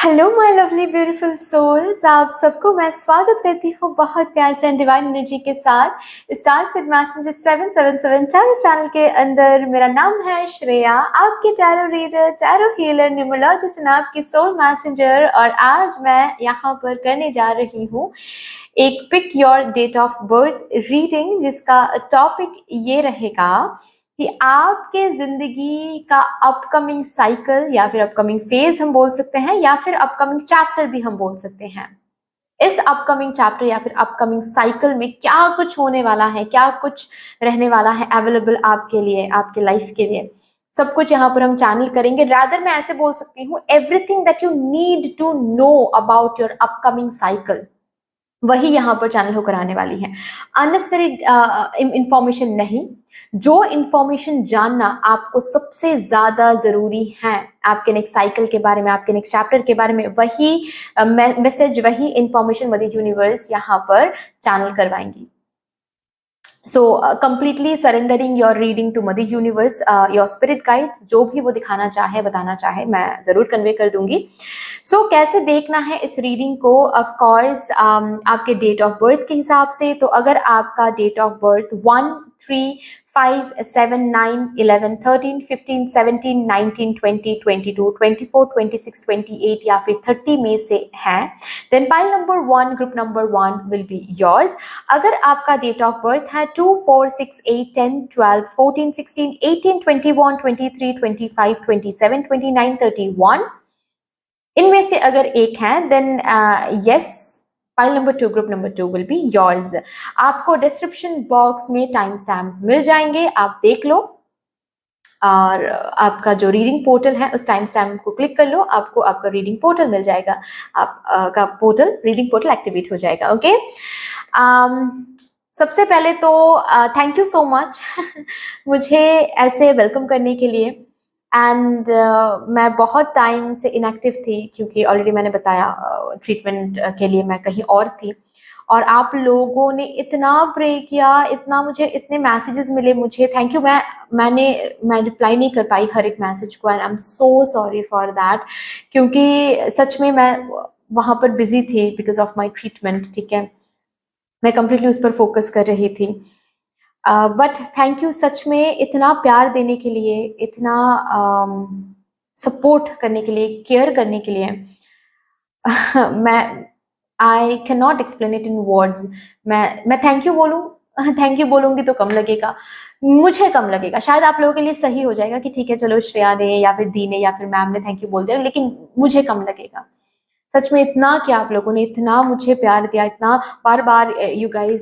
Hello my lovely beautiful souls, आप सबको मैं स्वागत करती हूँ बहुत प्यार से एंड डिवाइन एनर्जी के साथ star said messenger 777 tarot channel के अंदर। मेरा नाम है श्रेया, आपके tarot reader, tarot healer, numerologist and आपकी सोल मैसेंजर। और आज मैं यहाँ पर करने जा रही हूँ एक pick your date of birth reading, जिसका टॉपिक ये रहेगा कि आपके जिंदगी का अपकमिंग साइकिल या फिर अपकमिंग फेज हम बोल सकते हैं, या फिर अपकमिंग चैप्टर भी हम बोल सकते हैं। इस अपकमिंग चैप्टर या फिर अपकमिंग साइकिल में क्या कुछ होने वाला है, क्या कुछ रहने वाला है अवेलेबल आपके लिए, आपके लाइफ के लिए, सब कुछ यहाँ पर हम चैनल करेंगे। रादर मैं ऐसे बोल सकती हूँ, everything that you need to know about your upcoming cycle वही यहाँ पर चैनल होकर आने वाली है। अननेसेसरी इंफॉर्मेशन नहीं, जो इंफॉर्मेशन जानना आपको सबसे ज्यादा जरूरी है आपके नेक्स्ट साइकिल के बारे में, आपके नेक्स्ट चैप्टर के बारे में, वही मैसेज, वही इंफॉर्मेशन मदर यूनिवर्स यहाँ पर चैनल करवाएंगी। So completely surrendering your reading to mother universe, your spirit guides, जो भी वो दिखाना चाहे, बताना चाहे, मैं जरूर कन्वे कर दूंगी। सो कैसे देखना है इस रीडिंग को? ऑफ कोर्स आपके डेट ऑफ बर्थ के हिसाब से। तो अगर आपका डेट ऑफ बर्थ 1, 3, 5, 7, 9, 11, 13, 15, 17, 19, 20, 22, 24, 26, 28 या फिर 30 में से है, then pile number 1, group number 1 will be yours. अगर आपका डेट ऑफ बर्थ है 2, 4, 6, 8, 10, 12, 14, 16, 18, 21, 23, 25, 27, 29, 31, इनमें से अगर एक है, then yes, file number 2, group number 2 will be yours. आपको डिस्क्रिप्शन बॉक्स में टाइम स्टैम्प्स मिल जाएंगे, आप देख लो। और आपका जो रीडिंग पोर्टल है उस टाइम स्टैम्प को क्लिक कर लो, आपको आपका रीडिंग पोर्टल मिल जाएगा, आपका पोर्टल, रीडिंग पोर्टल एक्टिवेट हो जाएगा। ओके, सबसे पहले तो थैंक यू सो मच मुझे ऐसे वेलकम करने के लिए। एंड मैं बहुत टाइम से इनएक्टिव थी, क्योंकि ऑलरेडी मैंने बताया ट्रीटमेंट के लिए मैं कहीं और थी। और आप लोगों ने इतना प्रे किया, इतना मुझे, इतने मैसेजेस मिले मुझे, थैंक यू। मैं रिप्लाई नहीं कर पाई हर एक मैसेज को, and I am so sorry for that, क्योंकि सच में मैं वहाँ पर बिजी थी बिकॉज ऑफ माई ट्रीटमेंट। ठीक है, मैं कंप्लीटली उस पर फोकस कर रही थी। बट थैंक यू सच में, इतना प्यार देने के लिए, इतना सपोर्ट करने के लिए, केयर करने के लिए। मैं I can not explain it in words. मैं थैंक यू बोलूँ, थैंक यू बोलूँगी तो कम लगेगा, मुझे कम लगेगा। शायद आप लोगों के लिए सही हो जाएगा कि ठीक है चलो श्रेया ने या फिर दी ने या फिर मैम ने थैंक यू बोल दिया, लेकिन मुझे कम लगेगा। सच में इतना कि आप लोगों ने इतना मुझे प्यार दिया, इतना बार बार यू गाइज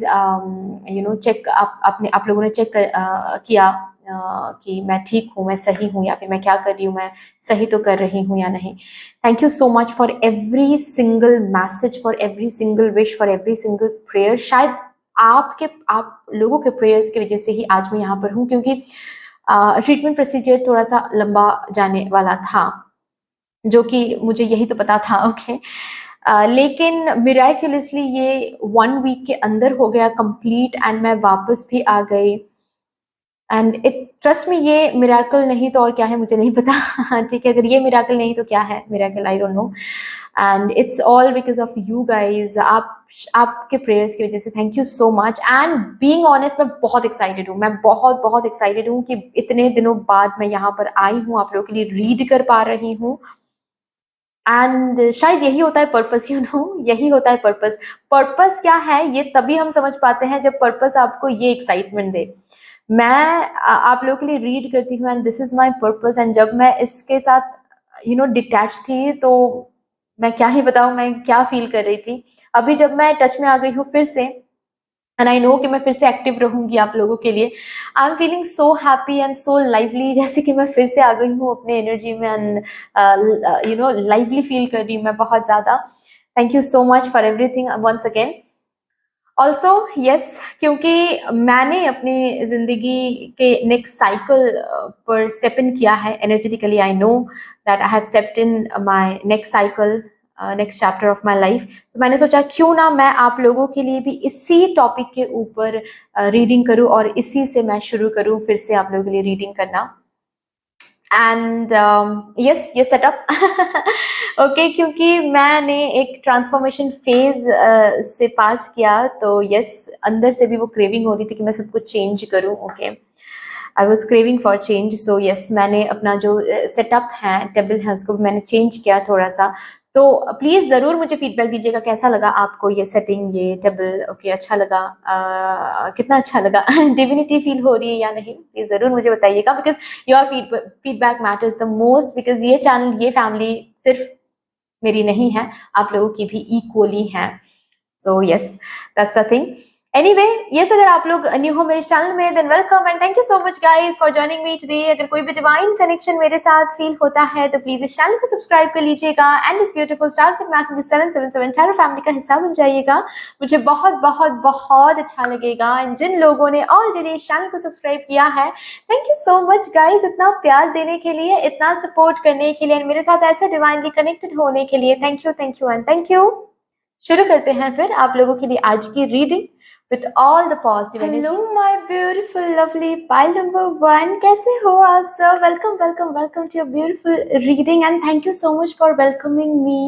चेक, आप लोगों ने चेक किया कि मैं ठीक हूँ, मैं सही हूँ, या फिर मैं क्या कर रही हूँ, मैं सही तो कर रही हूँ या नहीं। Thank you so much for every single message, for every single wish, for every single prayer. शायद आप लोगों के प्रेयर्स की वजह से ही आज मैं यहाँ पर हूँ, क्योंकि ट्रीटमेंट प्रोसीजर थोड़ा सा लंबा जाने वाला था, जो कि मुझे यही तो पता था। ओके, लेकिन मिराक्युलसली ये 1 वीक के अंदर हो गया कंप्लीट, एंड मैं वापस भी आ गई। एंड इट, ट्रस्ट में, ये मिराकल नहीं तो और क्या है मुझे नहीं पता। ठीक है, अगर ये मिराकल नहीं तो क्या है miracle, I don't no. And it's all because of you guys, आपके प्रेयर्स की वजह से। Thank you so much. And being honest, मैं बहुत एक्साइटेड हूँ, मैं बहुत बहुत एक्साइटेड हूँ कि इतने दिनों बाद मैं यहाँ पर आई हूँ, आप लोगों के लिए रीड कर पा रही हूँ। एंड शायद यही होता है पर्पस, यू नो, यही होता है पर्पस। पर्पस क्या है ये तभी हम समझ पाते हैं जब पर्पस आपको ये एक्साइटमेंट दे। मैं आप लोगों के लिए रीड करती हूँ and this is my purpose. And जब मैं इसके साथ डिटैच थी, तो मैं क्या ही बताऊँ मैं क्या फील कर रही थी। अभी जब मैं टच में आ गई हूँ फिर से, एंड आई नो कि मैं फिर से एक्टिव रहूंगी आप लोगों के लिए, I am feeling so happy and so lively, जैसे कि मैं फिर से आ गई हूँ अपने एनर्जी में, एंड लाइवली फील कर रही हूँ मैं बहुत ज़्यादा। Thank you so much for everything once again. Also yes, क्योंकि मैंने अपनी ज़िंदगी के नेक्स्ट साइकिल पर स्टेप इन किया है energetically. I know that I have stepped in my next cycle, next chapter of my life. तो मैंने सोचा क्यों ना मैं आप लोगों के लिए भी इसी टॉपिक के ऊपर रीडिंग करूं, और इसी से मैं शुरू करूं फिर से आप लोगों के लिए रीडिंग करना। एंड यस ये सेटअप ओके क्योंकि मैंने एक ट्रांसफॉर्मेशन फेज से पास किया, तो यस अंदर से भी वो क्रेविंग हो रही थी कि मैं सब कुछ चेंज करूं। Okay, I was craving for change, so yes मैंने अपना जो सेटअप है, टेबल है, उसको भी मैंने चेंज किया थोड़ा सा। तो प्लीज़ ज़रूर मुझे फीडबैक दीजिएगा कैसा लगा आपको ये सेटिंग, ये टेबल। ओके अच्छा लगा, कितना अच्छा लगा डिविनिटी फील हो रही है या नहीं, प्लीज़ ज़रूर मुझे बताइएगा, because your feedback matters the most, because ये चैनल, ये फैमिली सिर्फ मेरी नहीं है, आप लोगों की भी इक्वली है। So yes that's the thing. Anyway yes, अगर आप लोग न्यू हो मेरे चैनल में than welcome and thank you so much guys for joining me today. अगर कोई भी डिवाइन कनेक्शन मेरे साथ फील होता है तो प्लीज इस चैनल को सब्सक्राइब कर लीजिएगा एंड इस beautiful star signal message 777 tarot family का हिस्सा बन जाइएगा। मुझे बहुत बहुत बहुत अच्छा लगेगा। एंड जिन लोगों ने ऑलरेडी इस चैनल को सब्सक्राइब किया है, thank you so much guys, इतना प्यार देने के लिए, इतना सपोर्ट करने के लिए, मेरे साथ ऐसे डिवाइनली कनेक्टेड होने के लिए thank you and thank you. शुरू करते हैं फिर आप लोगों के लिए आज की reading with all the positive energies. Hello my beautiful lovely pile number 1, कैसे हो आप सब? welcome to your beautiful reading and thank you so much for welcoming me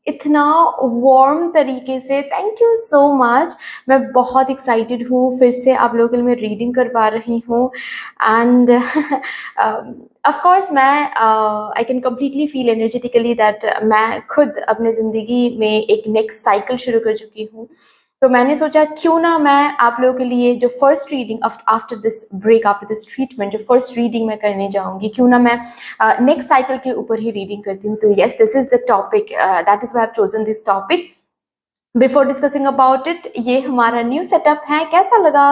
इतना वार्म तरीके से, थैंक यू सो मच। मैं बहुत एक्साइटेड हूँ, फिर से आप लोगों के लिए मैं रीडिंग कर पा रही हूँ एंड ऑफ कोर्स मैं आई can completely feel energetically that मैं खुद अपने ज़िंदगी में एक नेक्स्ट साइकिल शुरू कर चुकी हूँ। तो मैंने सोचा क्यों ना मैं आप लोगों के लिए जो first reading after this break, after this treatment, जो फर्स्ट रीडिंग मैं करने जाऊंगी, क्यों ना मैं नेक्स्ट साइकिल के ऊपर ही रीडिंग करती हूँ। तो yes, this is the topic, that is why I have chosen this topic. Before discussing about it, ये हमारा न्यू सेटअप है। कैसा लगा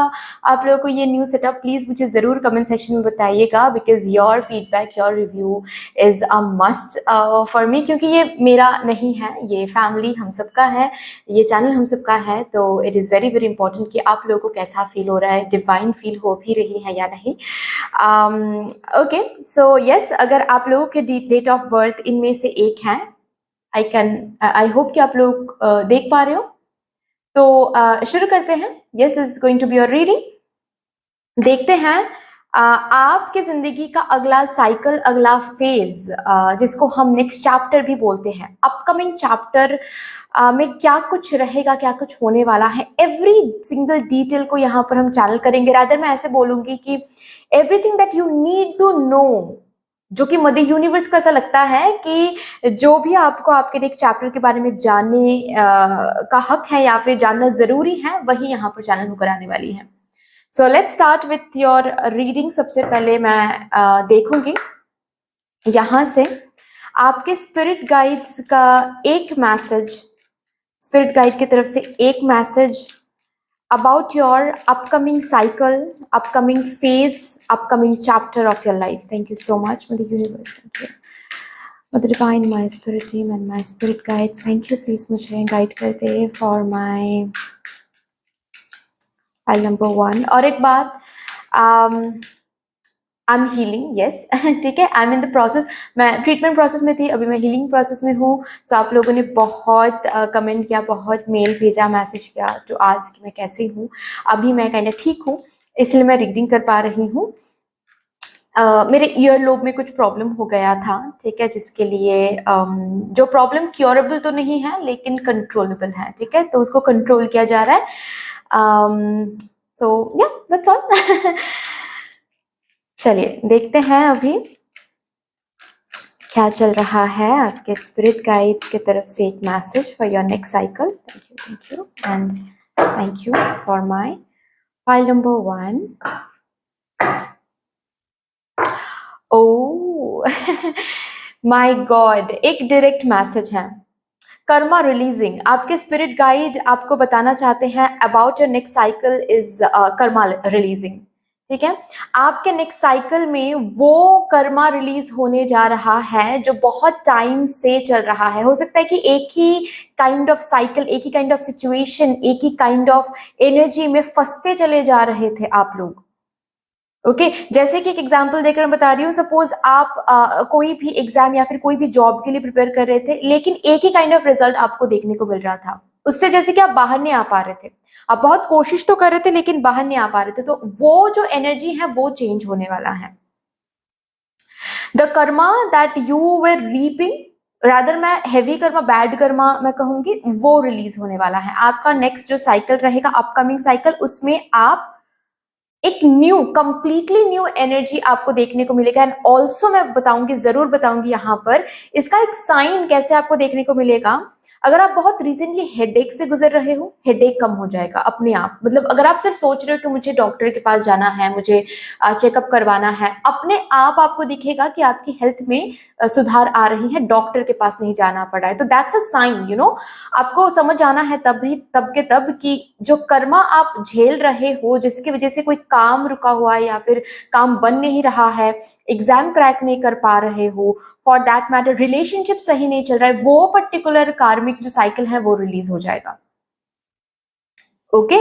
आप लोगों को ये न्यू सेटअप? प्लीज़ मुझे ज़रूर कमेंट सेक्शन में बताइएगा, because your feedback, your review is a must for me, क्योंकि ये मेरा नहीं है, ये फैमिली हम सबका है, ये चैनल हम सबका है। तो it is very very important कि आप लोगों को कैसा फील हो रहा है, डिवाइन फील हो भी रही है या नहीं। ओके सो यस, अगर आप लोगों के डेट ऑफ बर्थ इनमें से एक है, आई होप कि आप लोग देख पा रहे हो। तो शुरू करते हैं। Yes, this is going to be your reading. देखते हैं आपके जिंदगी का अगला साइकिल, अगला फेज, जिसको हम नेक्स्ट चैप्टर भी बोलते हैं, अपकमिंग चैप्टर में क्या कुछ रहेगा, क्या कुछ होने वाला है। एवरी सिंगल डिटेल को यहाँ पर हम चैनल करेंगे। रादर मैं ऐसे बोलूंगी कि everything that you need to know, जो कि मदर यूनिवर्स को ऐसा लगता है कि जो भी आपको आपके एक चैप्टर के बारे में जानने का हक है या फिर जानना जरूरी है, वही यहाँ पर चैनल होकर आने वाली है। So let's start with your reading. सबसे पहले मैं देखूंगी यहाँ से आपके स्पिरिट गाइड्स का एक मैसेज, स्पिरिट गाइड की तरफ से एक message about your upcoming cycle, upcoming phase, upcoming chapter of your life. Thank you so much, Mother Universe. Thank you, Mother Divine, my spirit team and my spirit guides. Thank you. Please मुझे guide कर दे for my file number 1. और एक बात, I am healing, yes ठीक है, I am in the process. मैं treatment process में थी, अभी मैं हीलिंग प्रोसेस में हूँ। सो आप लोगों ने बहुत कमेंट किया, बहुत मेल भेजा, मैसेज किया टू आस्क कि मैं कैसी हूँ। अभी मैं काइंड ठीक हूँ, इसलिए मैं रीडिंग कर पा रही हूँ। मेरे ईयर लोब में कुछ प्रॉब्लम हो गया था, ठीक है, जिसके लिए जो प्रॉब्लम क्योरेबल तो नहीं है लेकिन कंट्रोलेबल है, ठीक है, तो उसको कंट्रोल किया जा रहा है। सो या दैट्स ऑल। चलिए देखते हैं अभी क्या चल रहा है आपके स्पिरिट गाइड्स की तरफ से। एक message for your next cycle. Thank you and thank you for my file number 1। Oh my God, एक डायरेक्ट मैसेज है, कर्मा रिलीजिंग। आपके स्पिरिट गाइड आपको बताना चाहते हैं about your next cycle is Karma releasing, ठीक है। आपके नेक्स्ट साइकिल में वो कर्मा रिलीज होने जा रहा है जो बहुत टाइम से चल रहा है। हो सकता है कि एक ही काइंड ऑफ साइकिल, एक ही काइंड ऑफ सिचुएशन, एक ही काइंड ऑफ एनर्जी में फंसते चले जा रहे थे आप लोग। ओके जैसे कि एक एग्जांपल देकर मैं बता रही हूँ, सपोज आप कोई भी एग्जाम या फिर कोई भी जॉब के लिए प्रिपेयर कर रहे थे, लेकिन एक ही काइंड ऑफ रिजल्ट आपको देखने को मिल रहा था, उससे जैसे कि आप बाहर नहीं आ पा रहे थे, आप बहुत कोशिश तो कर रहे थे लेकिन बाहर नहीं आ पा रहे थे। तो वो जो एनर्जी है वो चेंज होने वाला है। The Karma that you were reaping, rather मैं हैवी कर्मा, बैड कर्मा मैं कहूंगी, वो रिलीज होने वाला है। आपका नेक्स्ट जो साइकिल रहेगा, अपकमिंग साइकिल, उसमें आप एक न्यू, कंप्लीटली न्यू एनर्जी आपको देखने को मिलेगा। एंड ऑल्सो मैं बताऊंगी, जरूर बताऊंगी यहाँ पर इसका एक साइन कैसे आपको देखने को मिलेगा। अगर आप बहुत रिसेंटली हेडेक से गुजर रहे हो, हेडेक कम हो जाएगा अपने आप। मतलब अगर आप सिर्फ सोच रहे हो कि मुझे डॉक्टर के पास जाना है, मुझे चेकअप करवाना है, अपने आप आपको दिखेगा कि आपकी हेल्थ में सुधार आ रही है, डॉक्टर के पास नहीं जाना पड़ रहा है। तो that's a sign, you know. आपको समझ आना है तब ही, तब के तब, कि जो कर्मा आप झेल रहे हो, जिसकी वजह से कोई काम रुका हुआ है या फिर काम बन नहीं रहा है, एग्जाम क्रैक नहीं कर पा रहे हो, फॉर दैट मैटर रिलेशनशिप सही नहीं चल रहा है, वो पर्टिकुलर कार्मिक जो साइकिल है वो रिलीज हो जाएगा। ओके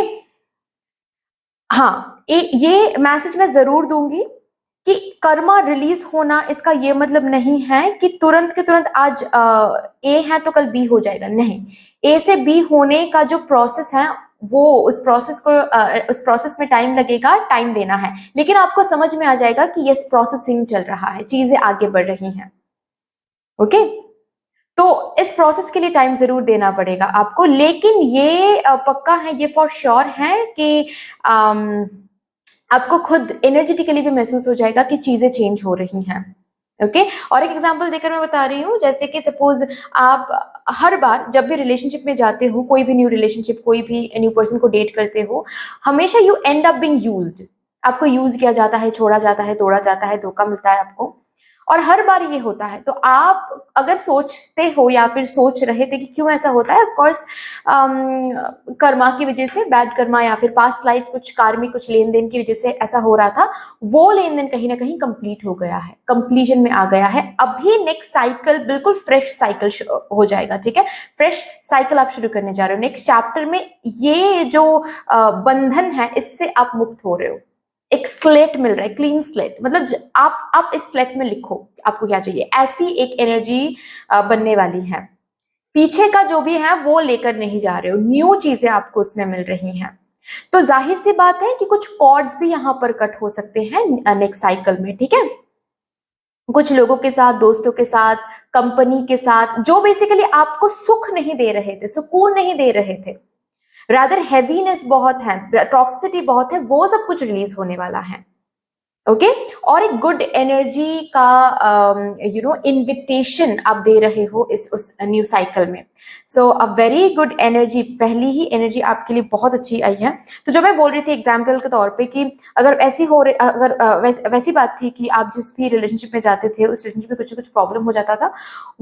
हाँ, ये मैसेज मैं जरूर दूंगी कि कर्मा रिलीज होना, इसका ये मतलब नहीं है कि तुरंत के तुरंत आज ए है तो कल बी हो जाएगा, नहीं। ए से बी होने का जो प्रोसेस है, वो उस प्रोसेस में टाइम लगेगा, टाइम देना है, लेकिन आपको समझ में आ जाएगा कि यस, प्रोसेसिंग चल रहा है, चीजें आगे बढ़ रही हैं। ओके तो इस प्रोसेस के लिए टाइम जरूर देना पड़ेगा आपको, लेकिन ये पक्का है, ये फॉर श्योर है कि आपको खुद एनर्जेटिकली भी महसूस हो जाएगा कि चीजें चेंज हो रही हैं। ओके और एक एग्जांपल देकर मैं बता रही हूँ, जैसे कि सपोज आप हर बार जब भी रिलेशनशिप में जाते हो, कोई भी न्यू रिलेशनशिप, कोई भी न्यू पर्सन को डेट करते हो, हमेशा you and up being used. आपको यूज किया जाता है, छोड़ा जाता है, तोड़ा जाता है, धोखा मिलता है आपको, और हर बार ये होता है। तो आप अगर सोचते हो या फिर सोच रहे थे कि क्यों ऐसा होता है, ऑफ कोर्स कर्मा की वजह से, बैड कर्मा या फिर पास्ट लाइफ, कुछ कार्मिक, कुछ लेन देन की वजह से ऐसा हो रहा था। वो लेन देन कहीं ना कहीं कंप्लीट हो गया है, कंप्लीशन में आ गया है। अभी नेक्स्ट साइकिल बिल्कुल फ्रेश साइकिल हो जाएगा, ठीक है। फ्रेश साइकिल आप शुरू करने जा रहे हो नेक्स्ट चैप्टर में। ये जो बंधन है, इससे आप मुक्त हो रहे हो, एक स्लेट मिल रहा है, क्लीन स्लेट। मतलब आप इस स्लेट में लिखो आपको क्या चाहिए, ऐसी एक एनर्जी बनने वाली है। पीछे का जो भी है वो लेकर नहीं जा रहे हो, न्यू चीजें आपको उसमें मिल रही हैं। तो जाहिर सी बात है कि कुछ कॉर्ड्स भी यहां पर कट हो सकते हैं नेक्स्ट साइकिल में, ठीक है। कुछ लोगों के साथ, दोस्तों के साथ, कंपनी के साथ, जो बेसिकली आपको सुख नहीं दे रहे थे, सुकून नहीं दे रहे थे, रादर हैवीनेस बहुत है, टॉक्सिसिटी बहुत है, वो सब कुछ रिलीज होने वाला है। ओके और एक गुड एनर्जी का इनविटेशन आप दे रहे हो इस उस न्यू साइकिल में। सो अ वेरी गुड एनर्जी, पहली ही एनर्जी आपके लिए बहुत अच्छी आई है। तो जो मैं बोल रही थी एग्जाम्पल के तौर पे कि अगर ऐसी हो रही, अगर वैसी बात थी कि आप जिस भी रिलेशनशिप में जाते थे, उस रिलेशनशिप में कुछ कुछ प्रॉब्लम हो जाता था,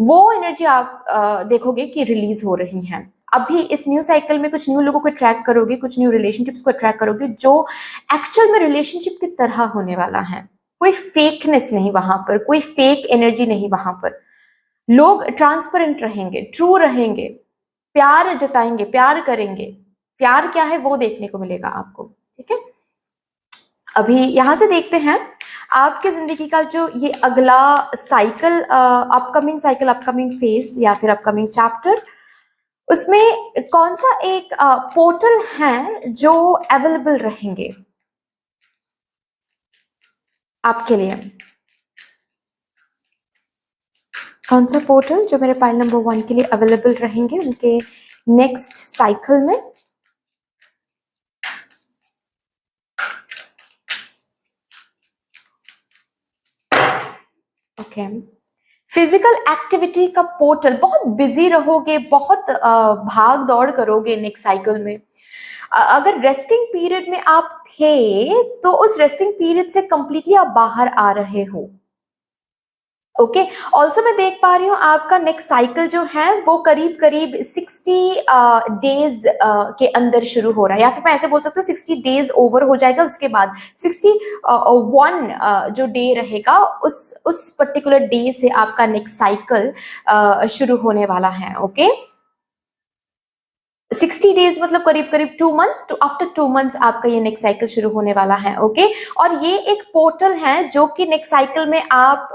वो एनर्जी आप देखोगे कि रिलीज हो रही है। अभी इस न्यू साइकिल में कुछ न्यू लोगों को अट्रैक्ट करोगे, कुछ न्यू रिलेशनशिप्स को अट्रैक्ट करोगे, जो एक्चुअल में रिलेशनशिप की तरह होने वाला है। कोई फेकनेस नहीं वहां पर, कोई फेक एनर्जी नहीं वहां पर। लोग ट्रांसपेरेंट रहेंगे, ट्रू रहेंगे, प्यार जताएंगे, प्यार करेंगे। प्यार क्या है वो देखने को मिलेगा आपको, ठीक है। अभी यहां से देखते हैं आपके जिंदगी का जो ये अगला साइकिल, अपकमिंग फेज या फिर अपकमिंग चैप्टर, उसमें कौन सा एक पोर्टल है जो अवेलेबल रहेंगे आपके लिए। कौन सा पोर्टल जो मेरे पाइल नंबर 1 के लिए अवेलेबल रहेंगे उनके नेक्स्ट साइकिल में। ओके फिजिकल एक्टिविटी का पोर्टल, बहुत बिजी रहोगे, बहुत भाग दौड़ करोगे नेक्स्ट साइकिल में। अगर रेस्टिंग पीरियड में आप थे तो उस रेस्टिंग पीरियड से कंप्लीटली आप बाहर आ रहे हो। ओके ऑल्सो मैं देख पा रही हूँ आपका नेक्स्ट साइकिल जो है वो करीब करीब 60 डेज के अंदर शुरू हो रहा है, या फिर मैं ऐसे बोल सकती हूँ 60 डेज ओवर हो जाएगा, उसके बाद 61 जो डे रहेगा, उस पर्टिकुलर डे से आपका नेक्स्ट साइकिल शुरू होने वाला है। ओके 60 डेज मतलब करीब करीब 2 मंथ्स, टू आफ्टर 2 मंथ्स आपका ये नेक्स्ट साइकिल शुरू होने वाला है। ओके, और ये एक पोर्टल है जो कि नेक्स्ट साइकिल में आप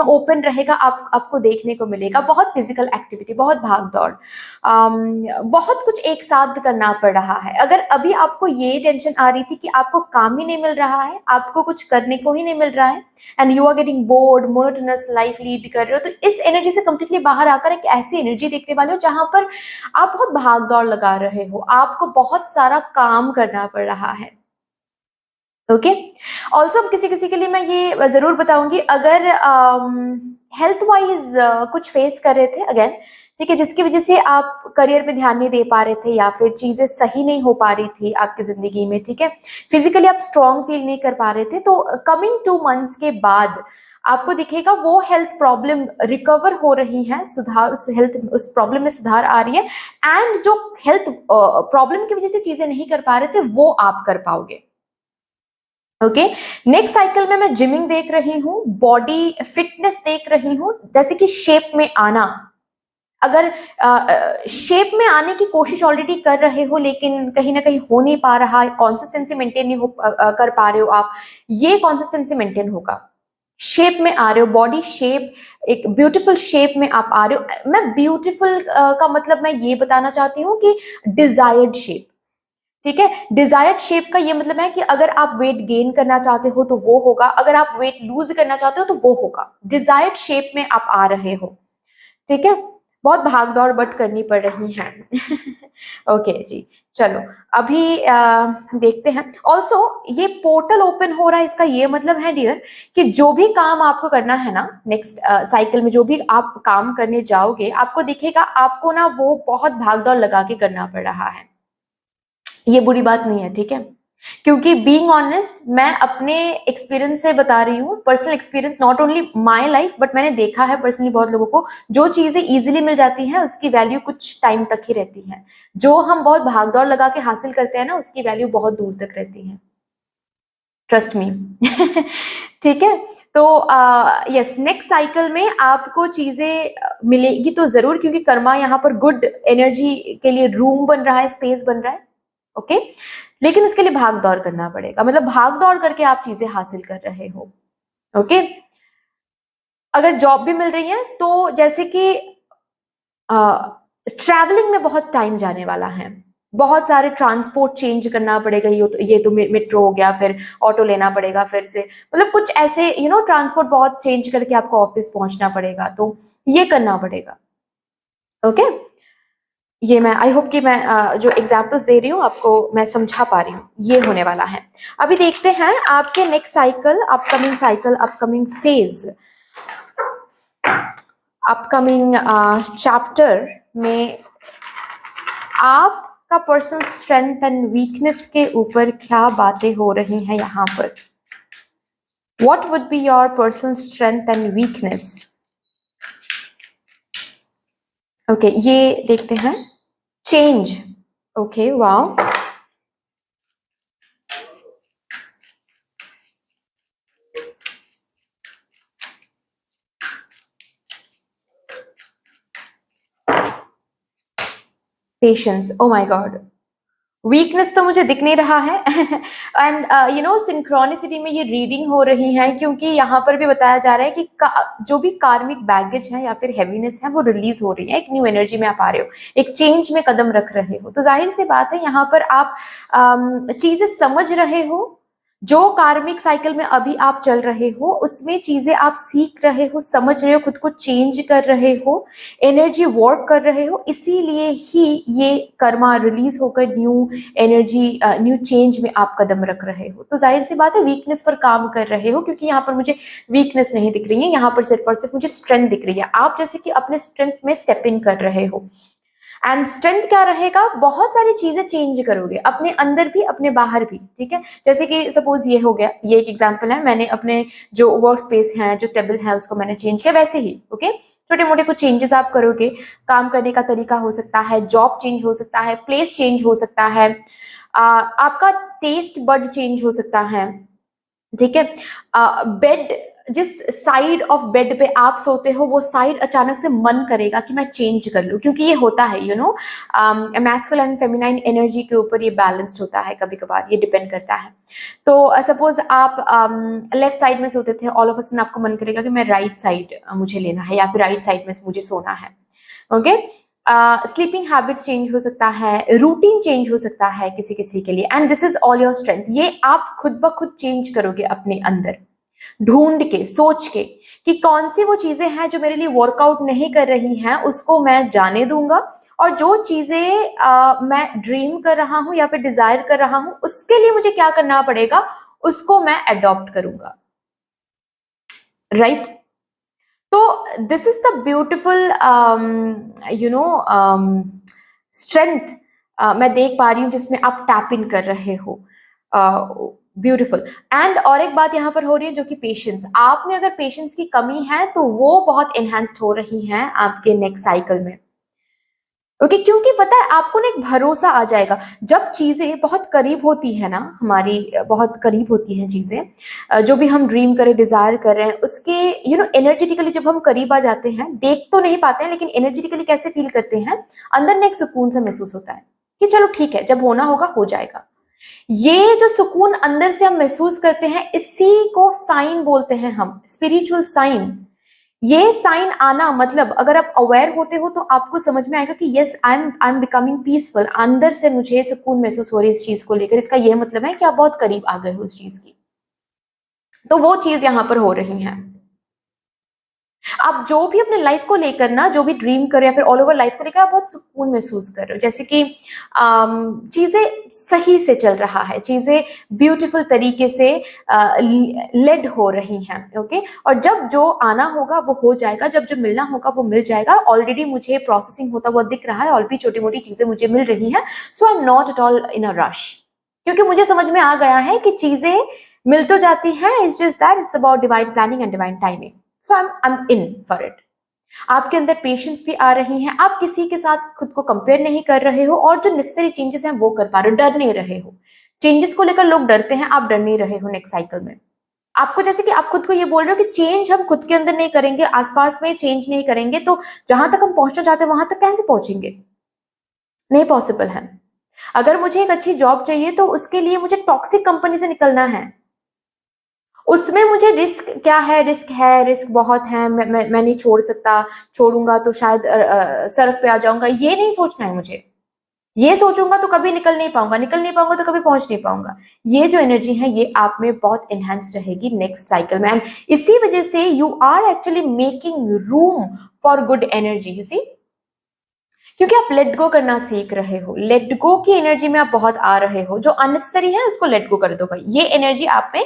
ओपन रहेगा, आपको देखने को मिलेगा। बहुत फिजिकल एक्टिविटी, बहुत भाग दौड़, बहुत कुछ एक साथ करना पड़ रहा है। अगर अभी आपको ये टेंशन आ रही थी कि आपको काम ही नहीं मिल रहा है, आपको कुछ करने को ही नहीं मिल रहा है, and you are getting bored, monotonous life lead कर रहे हो, तो इस एनर्जी से कंप्लीटली बाहर आकर एक ऐसी एनर्जी देखने वाले हो जहां पर आप बहुत भाग दौड़ लगा रहे हो, आपको बहुत सारा काम करना पड़ रहा है। ओके, ऑल्सो किसी किसी के लिए मैं ये जरूर बताऊंगी, अगर हेल्थ वाइज कुछ फेस कर रहे थे अगेन, ठीक है, जिसकी वजह से आप करियर पे ध्यान नहीं दे पा रहे थे या फिर चीजें सही नहीं हो पा रही थी आपकी जिंदगी में, ठीक है, फिजिकली आप स्ट्रांग फील नहीं कर पा रहे थे, तो कमिंग 2 मंथ्स के बाद आपको दिखेगा वो हेल्थ प्रॉब्लम रिकवर हो रही है, सुधार, उस प्रॉब्लम में सुधार आ रही है, एंड जो हेल्थ प्रॉब्लम की वजह से चीजें नहीं कर पा रहे थे वो आप कर पाओगे। ओके, नेक्स्ट साइकिल में मैं जिमिंग देख रही हूँ, बॉडी फिटनेस देख रही हूँ, जैसे कि शेप में आना। अगर शेप में आने की कोशिश ऑलरेडी कर रहे हो लेकिन कहीं ना कहीं हो नहीं पा रहा है, कंसिस्टेंसी मेंटेन नहीं कर पा रहे हो आप, ये कंसिस्टेंसी मेंटेन होगा। शेप में आ रहे हो, बॉडी शेप, एक ब्यूटीफुल शेप में आप आ रहे हो। मैं ब्यूटीफुल का मतलब मैं ये बताना चाहती हूँ कि डिजायर्ड शेप, ठीक है, डिजायर्ड शेप का ये मतलब है कि अगर आप वेट गेन करना चाहते हो तो वो होगा, अगर आप वेट लूज करना चाहते हो तो वो होगा। डिजायर्ड शेप में आप आ रहे हो, ठीक है, बहुत भाग दौड़ बट करनी पड़ रही है। ओके जी, चलो अभी देखते हैं। ऑल्सो ये पोर्टल ओपन हो रहा है, इसका ये मतलब है डियर कि जो भी काम आपको करना है ना नेक्स्ट साइकिल में, जो भी आप काम करने जाओगे, आपको दिखेगा आपको ना वो बहुत भाग दौड़ लगा के करना पड़ रहा है। ये बुरी बात नहीं है, ठीक है, क्योंकि बीइंग ऑनेस्ट मैं अपने एक्सपीरियंस से बता रही हूँ, personal experience, not only my life but मैंने देखा है पर्सनली बहुत लोगों को, जो चीजें इजीली मिल जाती हैं उसकी वैल्यू कुछ टाइम तक ही रहती है, जो हम बहुत भागदौड़ लगा के हासिल करते हैं ना उसकी वैल्यू बहुत दूर तक रहती है, ट्रस्ट मी। ठीक है, तो यस, नेक्स्ट साइकिल में आपको चीजें मिलेगी तो जरूर, क्योंकि कर्मा यहाँ पर गुड एनर्जी के लिए रूम बन रहा है, स्पेस बन रहा है। ओके, लेकिन उसके लिए भाग दौड़ करना पड़ेगा, मतलब भाग दौड़ करके आप चीजें हासिल कर रहे हो। ओके, अगर जॉब भी मिल रही है तो जैसे कि ट्रैवलिंग में बहुत टाइम जाने वाला है, बहुत सारे ट्रांसपोर्ट चेंज करना पड़ेगा, ये तो मेट्रो हो गया, फिर ऑटो लेना पड़ेगा, फिर से मतलब कुछ ऐसे ट्रांसपोर्ट बहुत चेंज करके आपको ऑफिस पहुंचना पड़ेगा, तो ये करना पड़ेगा। ओके, ये मैं आई होप कि मैं जो एग्जाम्पल्स दे रही हूँ आपको मैं समझा पा रही हूँ, ये होने वाला है। अभी देखते हैं आपके next cycle, upcoming phase, upcoming chapter में आपका पर्सनल स्ट्रेंथ एंड वीकनेस के ऊपर क्या बातें हो रही हैं यहाँ पर। What would be your personal strength and weakness. Okay, ये देखते हैं change. Okay, wow, patience, O my God, weakness तो मुझे दिख नहीं रहा है। एंड सिंक्रोनिसिटी में ये रीडिंग हो रही है, क्योंकि यहाँ पर भी बताया जा रहा है कि जो भी कार्मिक बैगेज है या फिर हैवीनेस है वो रिलीज हो रही है, एक न्यू एनर्जी में आप आ रहे हो, एक चेंज में कदम रख रहे हो, तो जाहिर सी बात है यहाँ पर आप चीजें समझ रहे हो, जो कार्मिक साइकिल में अभी आप चल रहे हो उसमें चीजें आप सीख रहे हो, समझ रहे हो, खुद को चेंज कर रहे हो, एनर्जी वर्क कर रहे हो, इसीलिए ही ये कर्मा रिलीज होकर न्यू एनर्जी, न्यू चेंज में आप कदम रख रहे हो, तो जाहिर सी बात है वीकनेस पर काम कर रहे हो, क्योंकि यहाँ पर मुझे वीकनेस नहीं दिख रही है, यहाँ पर सिर्फ और सिर्फ मुझे स्ट्रेंथ दिख रही है, आप जैसे कि अपने स्ट्रेंथ में स्टेप इन कर रहे हो। एंड स्ट्रेंथ क्या रहेगा, बहुत सारी चीजें चेंज करोगे, अपने अंदर भी अपने बाहर भी, ठीक है, जैसे कि सपोज ये हो गया, ये एक एग्जांपल है, मैंने अपने जो वर्क स्पेस है, जो टेबल है, उसको मैंने चेंज किया, वैसे ही ओके, छोटे मोटे कुछ चेंजेस आप करोगे, काम करने का तरीका हो सकता है, जॉब चेंज हो सकता है, प्लेस चेंज हो सकता है, आपका टेस्ट बड चेंज हो सकता है, ठीक है, बेड जिस साइड ऑफ बेड पे आप सोते हो वो साइड अचानक से मन करेगा कि मैं चेंज कर लूं, क्योंकि ये होता है मैस्कुलिन एंड फेमिनाइन एनर्जी के ऊपर ये बैलेंस्ड होता है, कभी कभार ये डिपेंड करता है। तो सपोज आप लेफ्ट साइड में सोते थे, ऑल ऑफ अ सडन आपको मन करेगा कि मैं राइट साइड मुझे लेना है, या फिर राइट साइड में मुझे सोना है। ओके, स्लीपिंग हैबिट चेंज हो सकता है, रूटीन चेंज हो सकता है किसी किसी के लिए, and this is all your strength. ये आप खुद ब खुद चेंज करोगे अपने अंदर, ढूंढ के, सोच के कि कौन सी वो चीजें हैं जो मेरे लिए वर्कआउट नहीं कर रही हैं, उसको मैं जाने दूंगा, और जो चीजें मैं ड्रीम कर रहा हूं या फिर डिजायर कर रहा हूं, उसके लिए मुझे क्या करना पड़ेगा, उसको मैं अडॉप्ट करूंगा। राइट? तो this is the beautiful strength मैं देख पा रही हूँ जिसमें आप टैप इन कर रहे हो। ब्यूटिफुल। एंड और एक बात यहाँ पर हो रही है जो कि पेशेंस, आप में अगर पेशेंस की कमी है तो वो बहुत एनहांस्ड हो रही है आपके नेक्स्ट साइकिल में। ओके, क्योंकि पता है आपको ना एक भरोसा आ जाएगा जब चीजें बहुत करीब होती है ना, हमारी बहुत करीब होती हैं चीजें, जो भी हम ड्रीम करें, डिजायर कर रहे हैं, उसके एनर्जेटिकली जब हम करीब आ जाते हैं, देख तो नहीं पाते हैं लेकिन एनर्जेटिकली कैसे फील करते हैं, अंदर में एक सुकून सा महसूस होता है कि चलो ठीक है, जब होना होगा हो जाएगा। ये जो सुकून अंदर से हम महसूस करते हैं, इसी को साइन बोलते हैं हम, स्पिरिचुअल साइन। ये साइन आना मतलब अगर आप अवेयर होते हो तो आपको समझ में आएगा कि yes, I am becoming peaceful, अंदर से मुझे सुकून महसूस हो रही है इस चीज को लेकर। इसका ये मतलब है कि आप बहुत करीब आ गए हो उस चीज की। तो वो चीज यहां पर हो रही है। आप जो भी अपने लाइफ को लेकर ना, जो भी ड्रीम कर रहे हो या फिर ऑल ओवर लाइफ को लेकर आप बहुत सुकून महसूस कर रहे हो, जैसे कि चीजें सही से चल रहा है, चीजें ब्यूटीफुल तरीके से लेड हो रही हैं। ओके, और जब जो आना होगा वो हो जाएगा, जब जो मिलना होगा वो मिल जाएगा। ऑलरेडी मुझे प्रोसेसिंग होता हुआ दिख रहा है, और भी छोटी मोटी चीजें मुझे मिल रही हैं, so I am not at all in a rush, क्योंकि मुझे समझ में आ गया है कि चीजें मिल तो जाती हैं, it's just that it's about divine planning and divine timing. So I M in for it. आपके अंदर पेशेंस भी आ रही हैं, आप किसी के साथ खुद को कंपेयर नहीं कर रहे हो, और जो नेसेसरी चेंजेस हैं वो कर पा रहे हो, डर नहीं रहे हो। चेंजेस को लेकर लोग डरते हैं, आप डर नहीं रहे हो नेक्स्ट साइकिल में। आपको जैसे कि आप खुद को ये बोल रहे हो कि चेंज हम खुद के अंदर नहीं करेंगे, आसपास में चेंज नहीं करेंगे, तो जहां तक हम पहुंचना चाहते हैं वहां तक कैसे पहुंचेंगे? नहीं पॉसिबल है। अगर मुझे एक अच्छी जॉब चाहिए तो उसके लिए मुझे टॉक्सिक कंपनी से निकलना है। उसमें मुझे रिस्क क्या है, रिस्क बहुत है, मैं नहीं छोड़ सकता, छोड़ूंगा तो शायद सड़क पे आ जाऊंगा, ये नहीं सोचना है मुझे। ये सोचूंगा तो कभी निकल नहीं पाऊंगा तो कभी पहुंच नहीं पाऊंगा। ये जो एनर्जी है ये आप में बहुत एनहांस रहेगी नेक्स्ट साइकिल में, एंड इसी वजह से you are actually making room for good energy, you see, क्योंकि आप लेट गो करना सीख रहे हो। लेट गो की एनर्जी में आप बहुत आ रहे हो, जो अननेसेसरी है उसको लेट गो कर दो भाई। ये एनर्जी आप में